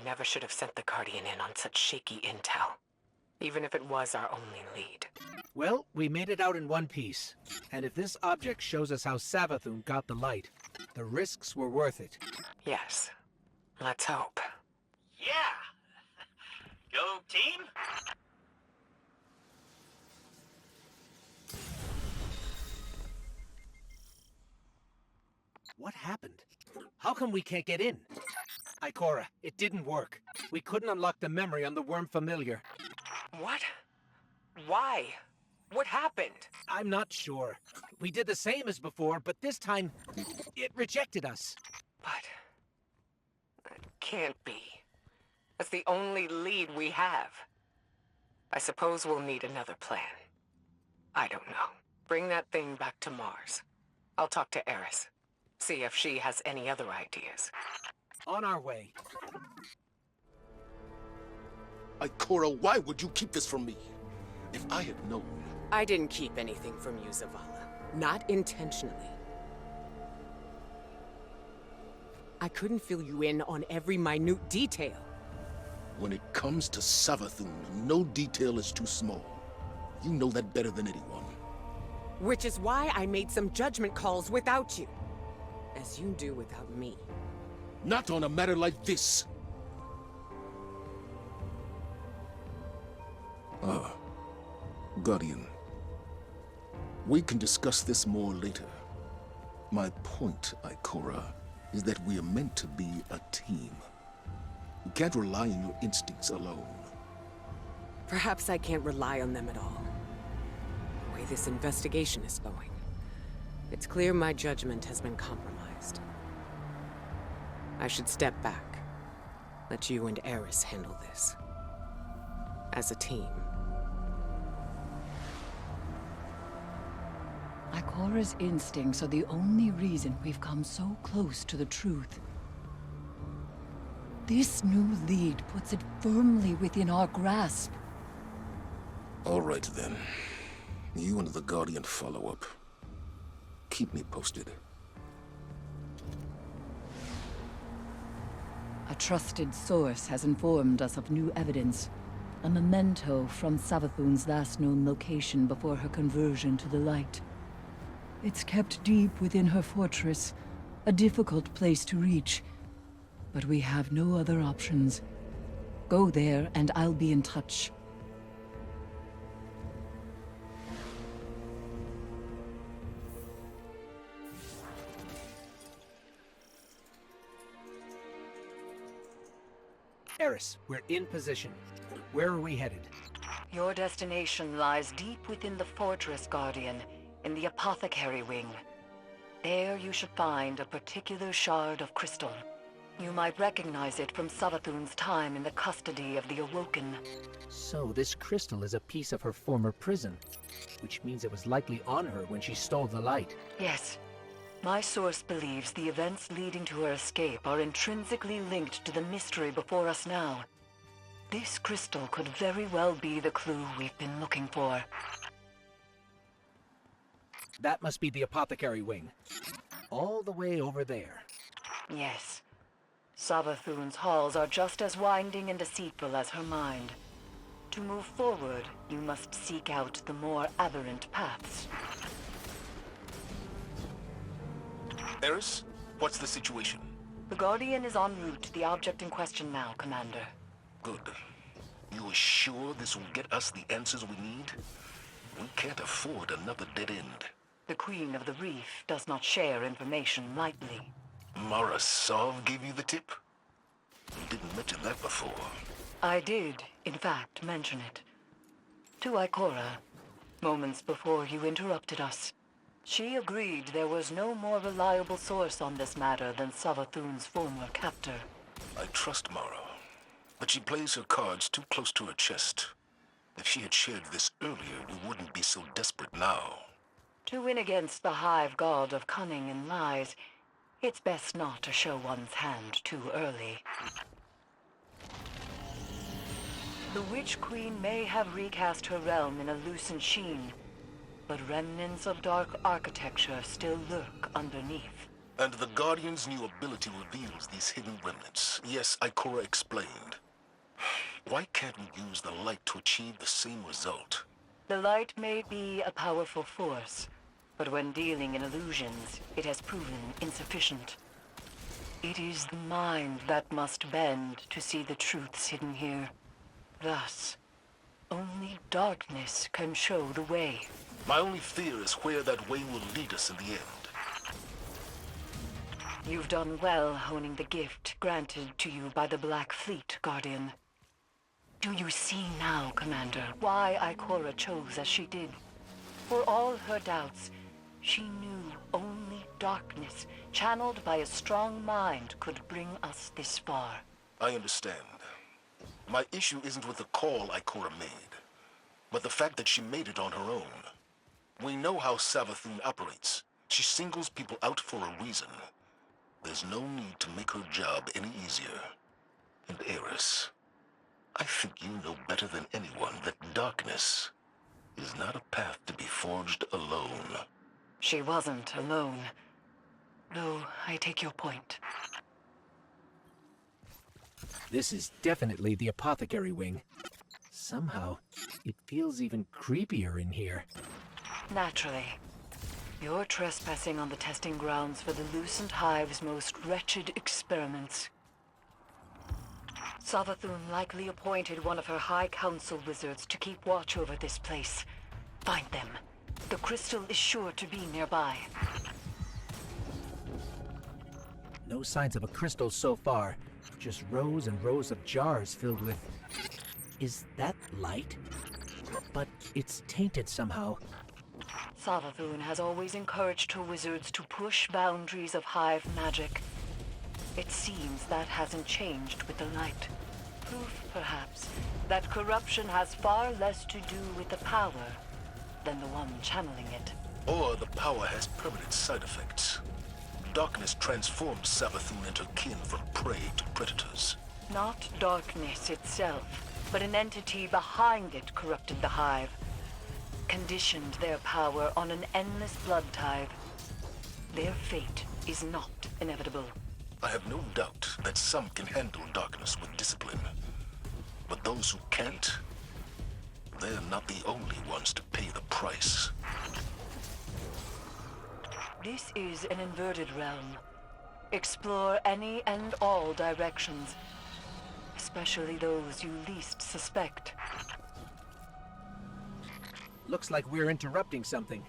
Never should have sent the Guardian in on such shaky intel. Even if it was our only lead. Well, we made it out in one piece. And if this object shows us how Savathun got the light, the risks were worth it. Yes. Let's hope. Yeah! Go team! What happened? How come we can't get in? Ikora, it didn't work. We couldn't unlock the memory on the worm familiar. What? Why? What happened? I'm not sure. We did the same as before, but this time, it rejected us. But... that can't be. That's the only lead we have. I suppose we'll need another plan. I don't know. Bring that thing back to Mars. I'll talk to Eris. See if she has any other ideas. On our way. Ikora, why would you keep this from me? If I had known... I didn't keep anything from you, Zavala. Not intentionally. I couldn't fill you in on every minute detail. When it comes to Savathun, no detail is too small. You know that better than anyone. Which is why I made some judgment calls without you. As you do without me. Not on a matter like this. Guardian. We can discuss this more later. My point, Ikora, is that we are meant to be a team. You can't rely on your instincts alone. Perhaps I can't rely on them at all. The way this investigation is going, it's clear my judgment has been compromised. I should step back. Let you and Eris handle this. As a team. Ikora's instincts are the only reason we've come so close to the truth. This new lead puts it firmly within our grasp. All right, then. You and the Guardian follow up. Keep me posted. A trusted source has informed us of new evidence. A memento from Savathun's last known location before her conversion to the light. It's kept deep within her fortress, a difficult place to reach. But we have no other options. Go there and I'll be in touch. Eris, we're in position. Where are we headed? Your destination lies deep within the fortress, Guardian, in the apothecary wing. There you should find a particular shard of crystal. You might recognize it from Savathun's time in the custody of the Awoken. So this crystal is a piece of her former prison, which means it was likely on her when she stole the light. Yes. My source believes the events leading to her escape are intrinsically linked to the mystery before us now. This crystal could very well be the clue we've been looking for. That must be the apothecary wing. All the way over there. Yes. Savathun's halls are just as winding and deceitful as her mind. To move forward, you must seek out the more aberrant paths. Eris, what's the situation? The Guardian is en route to the object in question now, Commander. Good. You are sure this will get us the answers we need? We can't afford another dead end. The Queen of the Reef does not share information lightly. Mara Sov gave you the tip? You didn't mention that before. I did, in fact, mention it. To Ikora, moments before you interrupted us. She agreed there was no more reliable source on this matter than Savathun's former captor. I trust Mara, but she plays her cards too close to her chest. If she had shared this earlier, we wouldn't be so desperate now. To win against the hive god of cunning and lies, it's best not to show one's hand too early. The Witch Queen may have recast her realm in a lucent sheen, but remnants of dark architecture still lurk underneath. And the Guardian's new ability reveals these hidden remnants. Yes, Ikora explained. Why can't we use the light to achieve the same result? The light may be a powerful force, but when dealing in illusions, it has proven insufficient. It is the mind that must bend to see the truths hidden here. Thus, only darkness can show the way. My only fear is where that way will lead us in the end. You've done well honing the gift granted to you by the Black Fleet, Guardian. Do you see now, Commander, why Ikora chose as she did? For all her doubts, she knew only darkness, channeled by a strong mind, could bring us this far. I understand. My issue isn't with the call Ikora made, but the fact that she made it on her own. We know how Savathun operates. She singles people out for a reason. There's no need to make her job any easier. And Eris, I think you know better than anyone that darkness is not a path to be forged alone. She wasn't alone. Though I take your point. This is definitely the apothecary wing. Somehow, it feels even creepier in here. Naturally. You're trespassing on the testing grounds for the Lucent Hive's most wretched experiments. Savathun likely appointed one of her High Council wizards to keep watch over this place. Find them. The crystal is sure to be nearby. No signs of a crystal so far. Just rows and rows of jars filled with... Is that light? But it's tainted somehow. Savathun has always encouraged her wizards to push boundaries of Hive magic. It seems that hasn't changed with the light. Proof, perhaps, that corruption has far less to do with the power than the one channeling it. Or the power has permanent side effects. Darkness transforms Savathun into kin from prey to predators. Not darkness itself, but an entity behind it corrupted the Hive. Conditioned their power on an endless blood tithe. Their fate is not inevitable. I have no doubt that some can handle darkness with discipline. But those who can't, they're not the only ones to pay the price. This is an inverted realm. Explore any and all directions, especially those you least suspect. Looks like we're interrupting something.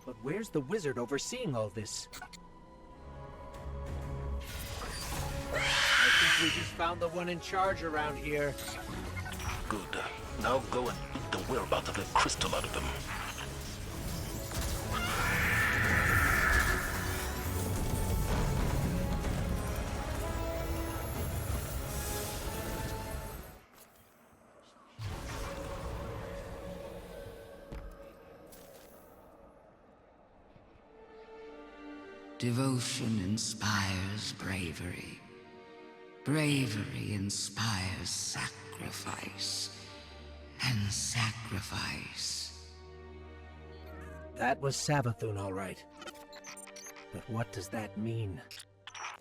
But where's the wizard overseeing all this? I think we just found the one in charge around here. Good. Now go and beat the whereabouts of that crystal out of them. Devotion inspires bravery. Bravery inspires sacrifice. And sacrifice... That was Savathun, all right. But what does that mean?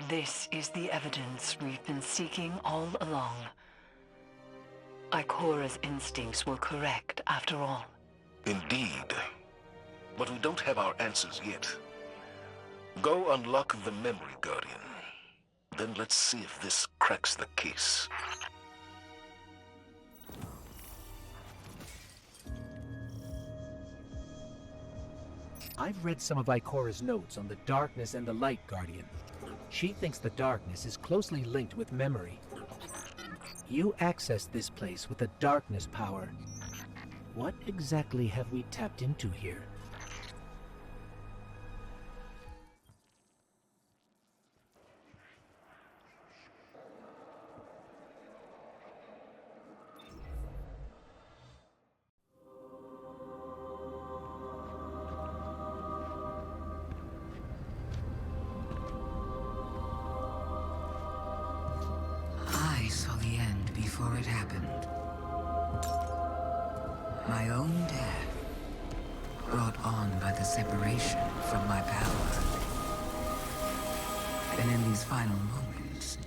This is the evidence we've been seeking all along. Ikora's instincts were correct, after all. Indeed. But we don't have our answers yet. Go unlock the memory, Guardian. Then let's see if this cracks the case. I've read some of Ikora's notes on the darkness and the light, Guardian. She thinks the darkness is closely linked with memory. You accessed this place with the darkness power. What exactly have we tapped into here? I saw the end before it happened. My own death, brought on by the separation from my power. And in these final moments,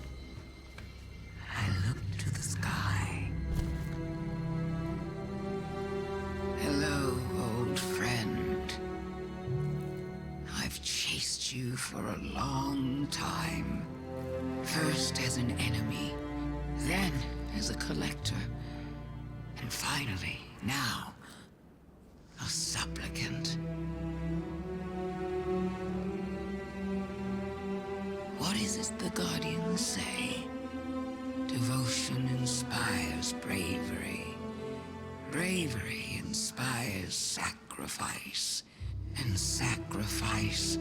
I look to the sky. Hello, old friend. I've chased you for a long time. First as an enemy, then as a collector, and finally, now, a supplicant. What is it the Guardians say? Devotion inspires bravery. Bravery inspires sacrifice. And sacrifice...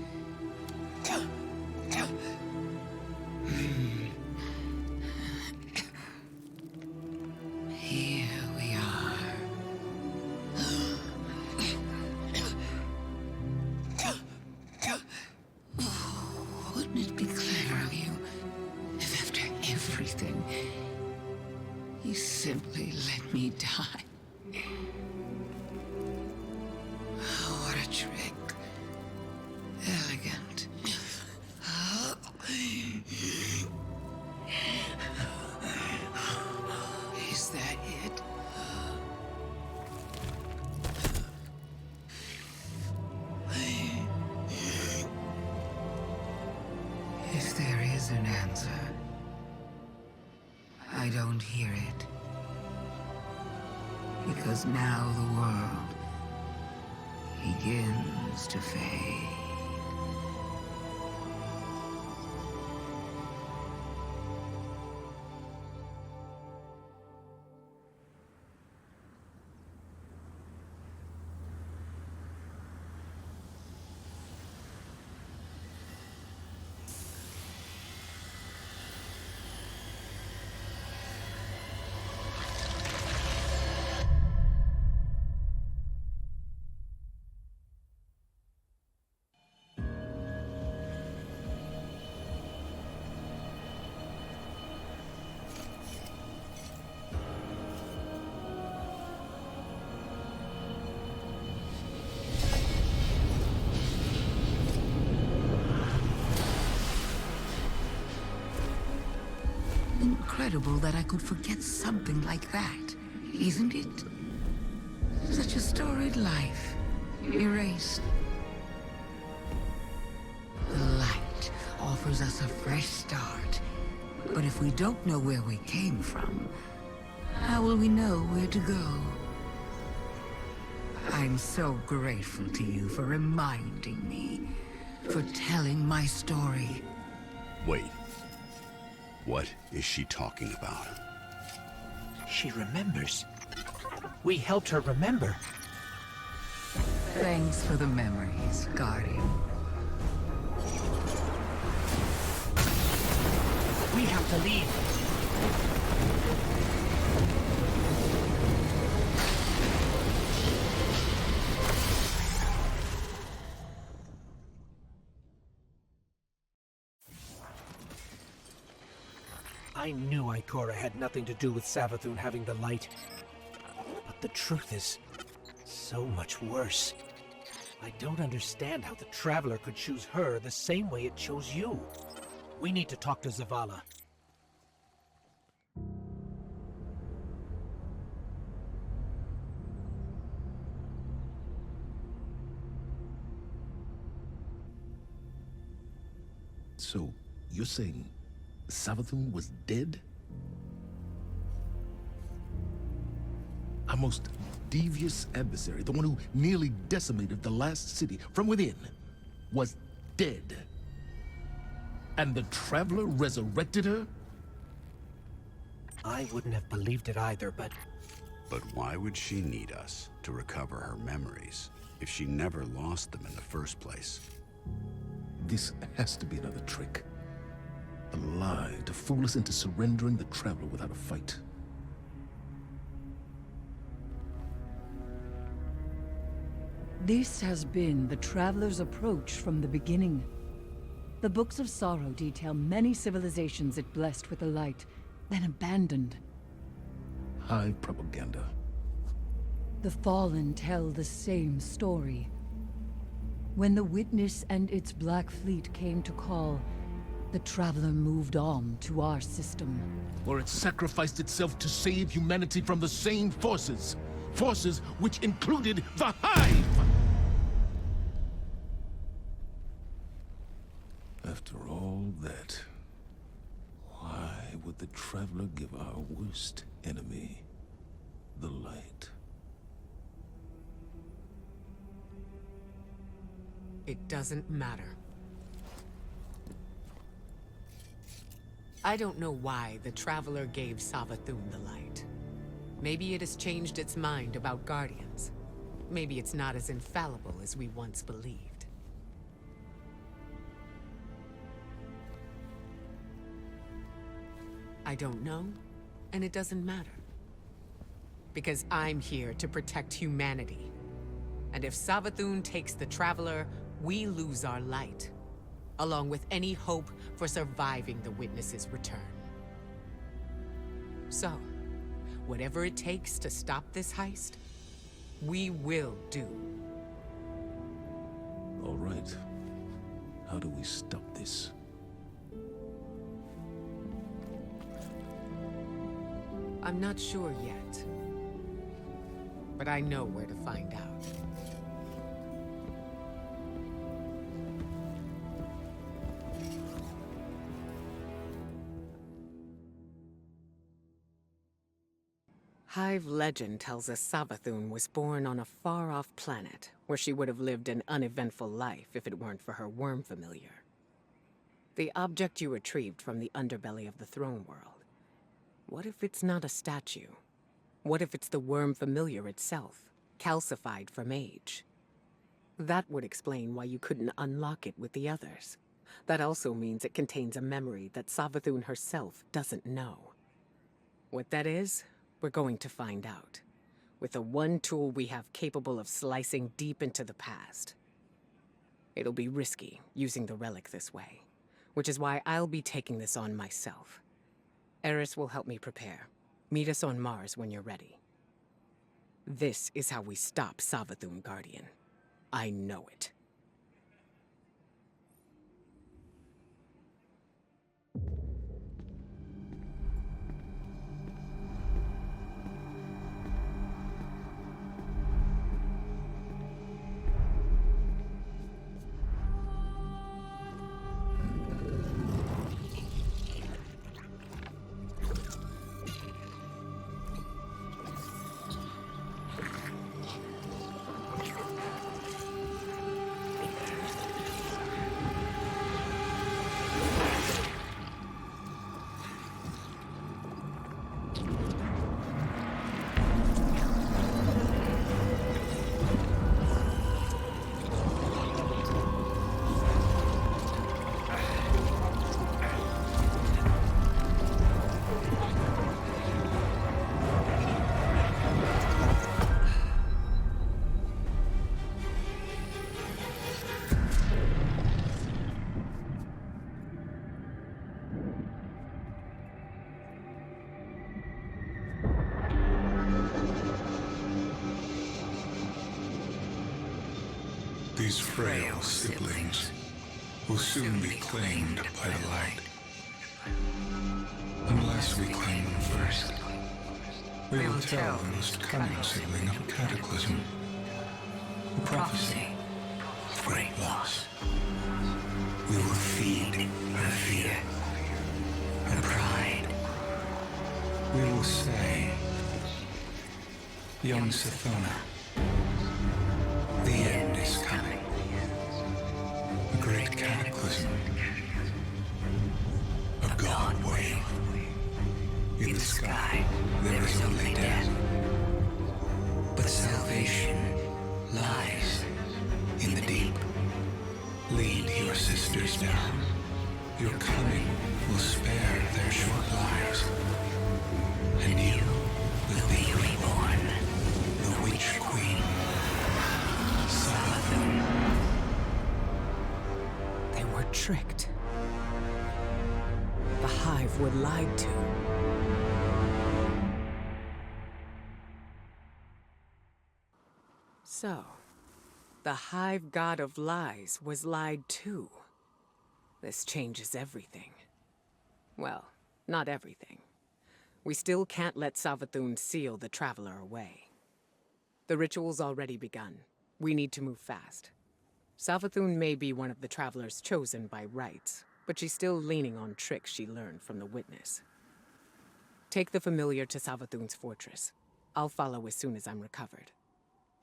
Here we are. Wouldn't it be clever of you if after everything, you simply let me die? Oh, what a trick. Elegant. Is that it? If there is an answer, I don't hear it. Because now the world begins to fade. Incredible that I could forget something like that, isn't it? Such a storied life, erased. The light offers us a fresh start, but if we don't know where we came from, how will we know where to go? I'm so grateful to you for reminding me, for telling my story. Wait. What is she talking about? She remembers. We helped her remember. Thanks for the memories, Guardian. We have to leave. I knew Ikora had nothing to do with Savathun having the light. But the truth is so much worse. I don't understand how the Traveler could choose her the same way it chose you. We need to talk to Zavala. So, you're saying Savathun was dead? Our most devious adversary, the one who nearly decimated the last city from within, was dead. And the Traveler resurrected her? I wouldn't have believed it either, but... But why would she need us to recover her memories if she never lost them in the first place? This has to be another trick. A lie to fool us into surrendering the Traveler without a fight. This has been the Traveler's approach from the beginning. The Books of Sorrow detail many civilizations it blessed with the light, then abandoned. High propaganda. The Fallen tell the same story. When the Witness and its Black Fleet came to call, The Traveler moved on to our system. Or it sacrificed itself to save humanity from the same forces. Forces which included the Hive! After all that, why would the Traveler give our worst enemy the light? It doesn't matter. I don't know why the Traveler gave Savathûn the light. Maybe it has changed its mind about Guardians. Maybe it's not as infallible as we once believed. I don't know, and it doesn't matter. Because I'm here to protect humanity. And if Savathûn takes the Traveler, we lose our light, along with any hope for surviving the Witness's return. So, whatever it takes to stop this heist, we will do. All right. How do we stop this? I'm not sure yet, but I know where to find out. Hive legend tells us Savathûn was born on a far-off planet, where she would have lived an uneventful life if it weren't for her worm familiar. The object you retrieved from the underbelly of the throne world. What if it's not a statue? What if it's the worm familiar itself, calcified from age? That would explain why you couldn't unlock it with the others. That also means it contains a memory that Savathûn herself doesn't know. What that is, we're going to find out, with the one tool we have capable of slicing deep into the past. It'll be risky, using the relic this way, which is why I'll be taking this on myself. Eris will help me prepare. Meet us on Mars when you're ready. This is how we stop Savathûn, Guardian. I know it. These frail siblings will soon be claimed by the light. Unless we claim them first, we will tell the most cunning sibling of Cataclysm. The prophecy of great loss. We will feed her fear, her pride. We will say, young Sathona, the end is coming. A great cataclysm. A god wave. In the sky, there is only death. But salvation lies in the deep. Lead your sisters now. Your coming will spare their short lives. And you will be reborn, the Witch Queen. They were tricked. The Hive were lied to. So, the Hive god of lies was lied to. This changes everything. Well, not everything. We still can't let Savathun seal the Traveler away. The ritual's already begun. We need to move fast. Savathun may be one of the Travelers chosen by rights, but she's still leaning on tricks she learned from the Witness. Take the familiar to Savathun's fortress. I'll follow as soon as I'm recovered.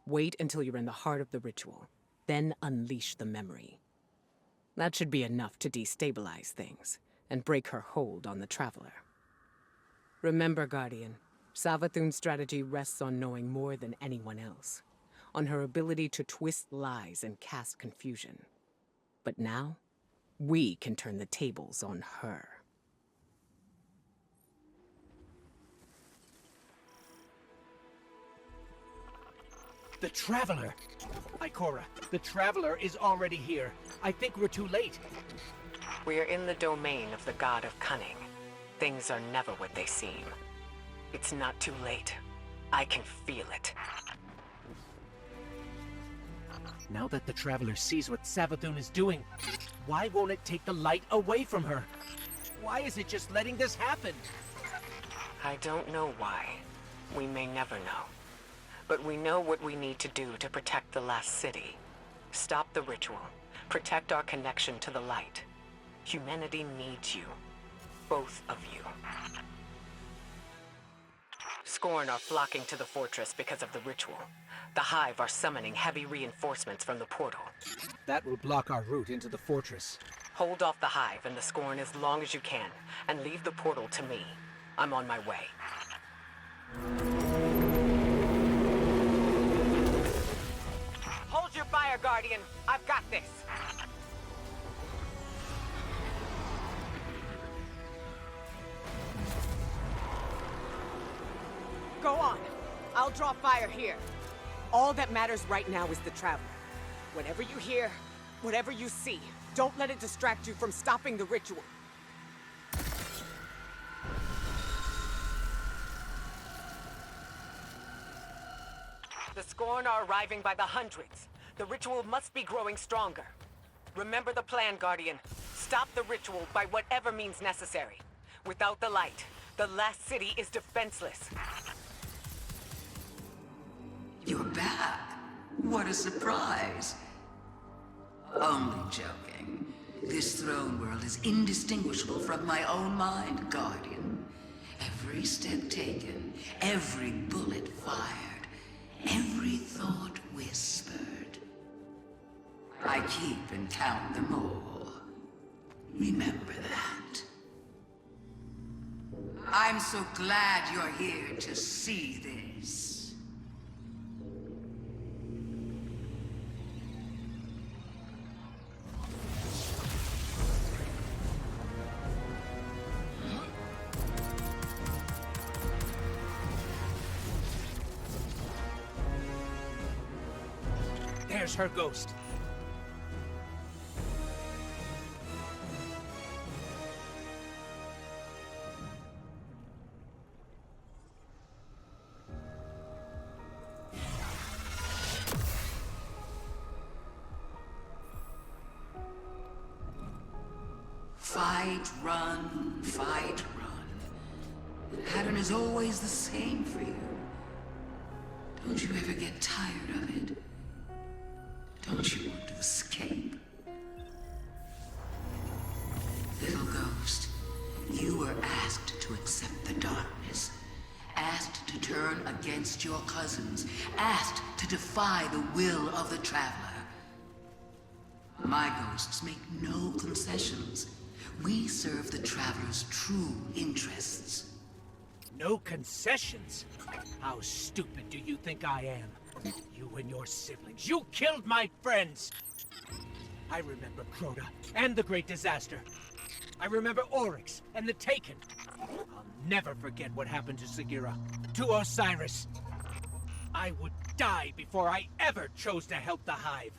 Wait until you're in the heart of the ritual, then unleash the memory. That should be enough to destabilize things and break her hold on the Traveler. Remember, Guardian, Savathun's strategy rests on knowing more than anyone else, on her ability to twist lies and cast confusion. But now, we can turn the tables on her. The Traveler! Ikora, the Traveler is already here. I think we're too late. We are in the domain of the God of Cunning. Things are never what they seem. It's not too late. I can feel it. Now that the Traveler sees what Savathun is doing, why won't it take the light away from her? Why is it just letting this happen? I don't know why. We may never know. But we know what we need to do to protect the last city. Stop the ritual. Protect our connection to the light. Humanity needs you. Both of you. Scorn are flocking to the fortress because of the ritual. The Hive are summoning heavy reinforcements from the portal. That will block our route into the fortress. Hold off the Hive and the Scorn as long as you can, and leave the portal to me. I'm on my way. Hold your fire, Guardian. I've got this. Go on. I'll draw fire here. All that matters right now is the Traveler. Whatever you hear, whatever you see, don't let it distract you from stopping the ritual. The Scorn are arriving by the hundreds. The ritual must be growing stronger. Remember the plan, Guardian. Stop the ritual by whatever means necessary. Without the light, the last city is defenseless. You're back. What a surprise. Only joking. This throne world is indistinguishable from my own mind, Guardian. Every step taken, every bullet fired, every thought whispered. I keep and count them all. Remember that. I'm so glad you're here to see this. There's her ghost. Fight, run, fight, run. The pattern is always the same for you. Don't you ever get tired of it? Don't you want to escape? Little ghost, you were asked to accept the darkness. Asked to turn against your cousins. Asked to defy the will of the Traveler. My ghosts make no concessions. We serve the Traveler's true interests. No concessions? How stupid do you think I am? You and your siblings, you killed my friends! I remember Crota and the Great Disaster. I remember Oryx and the Taken. I'll never forget what happened to Sagira, to Osiris. I would die before I ever chose to help the Hive.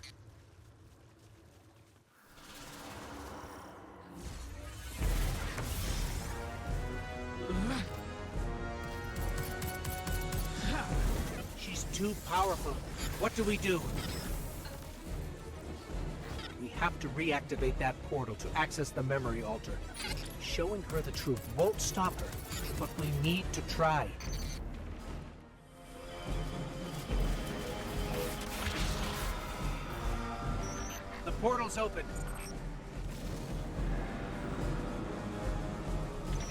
She's too powerful. What do? We have to reactivate that portal to access the memory altar. Showing her the truth won't stop her, but we need to try. The portal's open.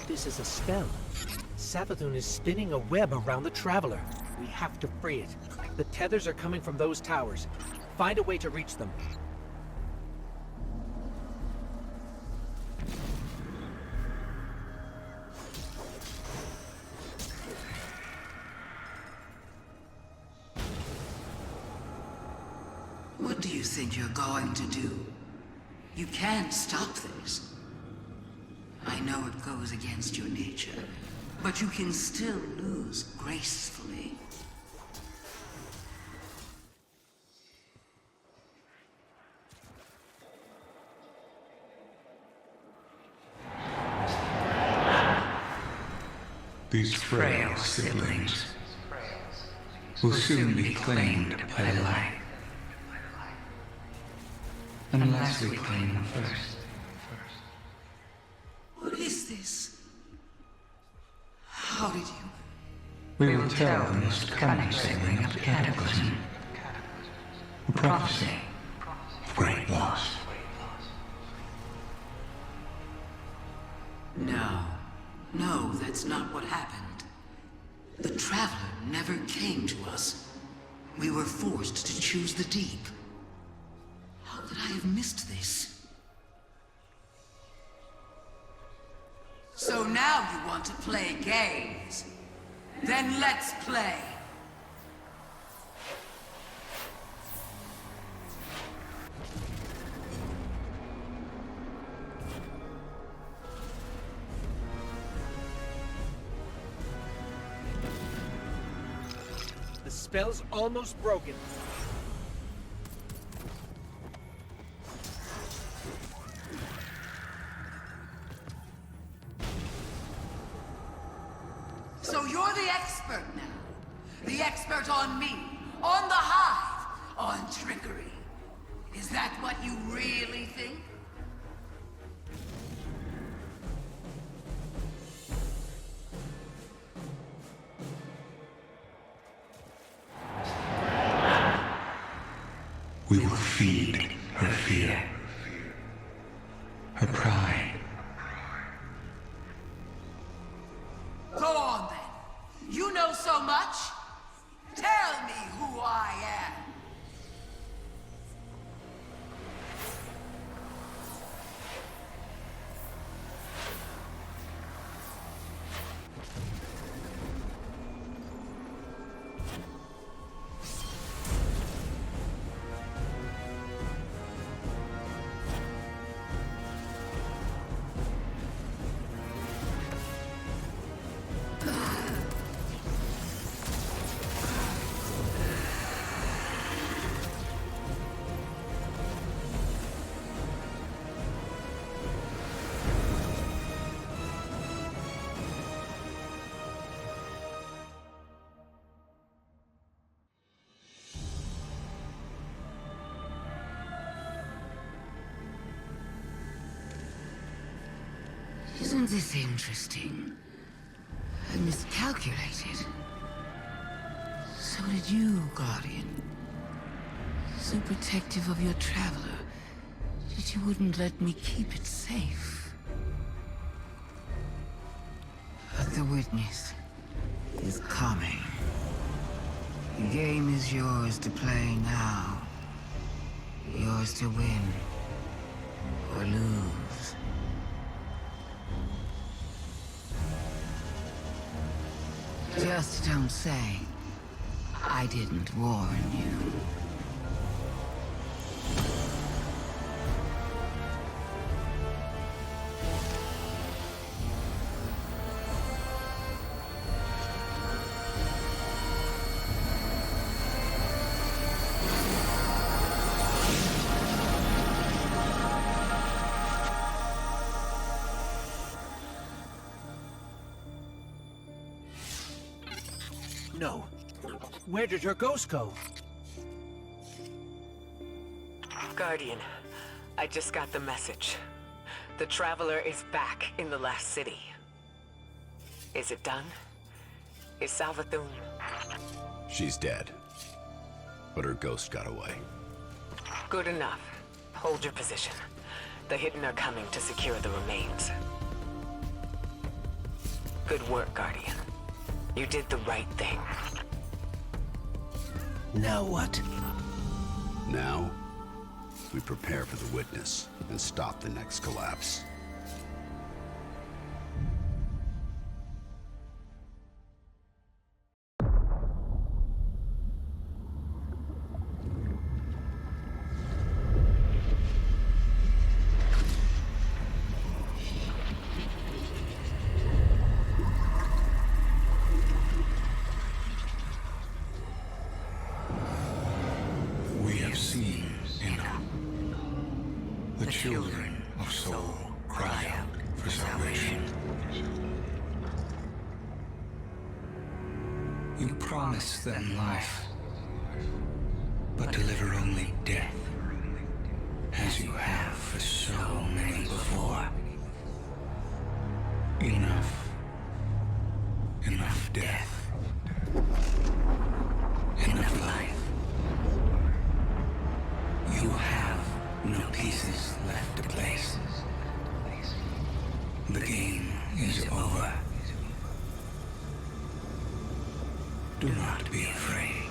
This is a spell. Savathun is spinning a web around the Traveler. We have to free it. The tethers are coming from those towers. Find a way to reach them. What do you think you're going to do? You can't stop this. I know it goes against your nature, but you can still lose gracefully. These frail siblings will soon be claimed by life. Unless we claim them first. What is this? How did you? We will tell the most cunning sibling of the Cataclysm. A prophecy of great loss. No, that's not what happened. The Traveler never came to us. We were forced to choose the deep. How could I have missed this? So now you want to play games? Then let's play! The spell's almost broken. So you're the expert now. The expert on me, on the hive, on trickery. Is that what you really think? We will feed her fear, her pride. Go on then. You know so much. Tell me who I am. Isn't this interesting? I miscalculated. So did you, Guardian. So protective of your Traveler that you wouldn't let me keep it safe. But the witness is coming. The game is yours to play now. Yours to win or lose. Just don't say I didn't warn you. No. Where did her ghost go? Guardian, I just got the message. The Traveler is back in the last city. Is it done? Is Savathun... She's dead. But her ghost got away. Good enough. Hold your position. The Hidden are coming to secure the remains. Good work, Guardian. You did the right thing. Now what? Now, we prepare for the Witness and stop the next collapse. We have seen enough. The children of soul cry out for salvation. You promise them life, but deliver only death, as you have for so many before. Enough. Enough death. Enough life. You have no pieces left to place. The game is over. Do not be afraid.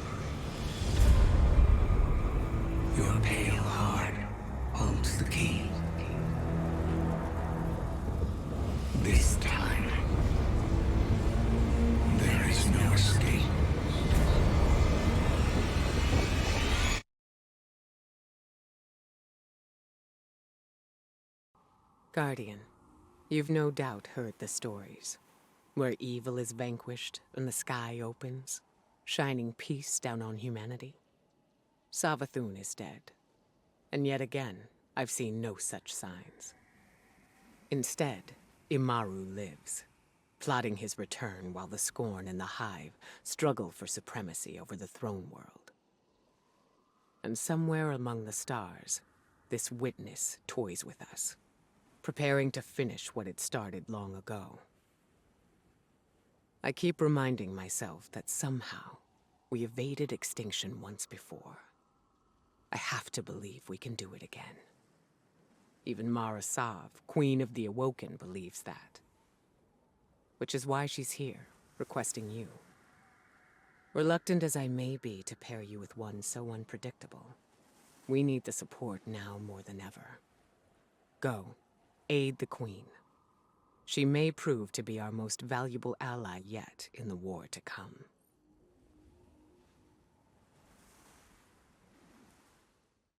Your pale heart holds the key. This time, there is no escape. Guardian, you've no doubt heard the stories. Where evil is vanquished and the sky opens, shining peace down on humanity. Savathun is dead. And yet again, I've seen no such signs. Instead, Imaru lives, plotting his return while the Scorn and the Hive struggle for supremacy over the throne world. And somewhere among the stars, this Witness toys with us, preparing to finish what it started long ago. I keep reminding myself that somehow we evaded extinction once before. I have to believe we can do it again. Even Mara Sav, Queen of the Awoken, believes that. Which is why she's here, requesting you. Reluctant as I may be to pair you with one so unpredictable, we need the support now more than ever. Go, aid the Queen. She may prove to be our most valuable ally yet in the war to come.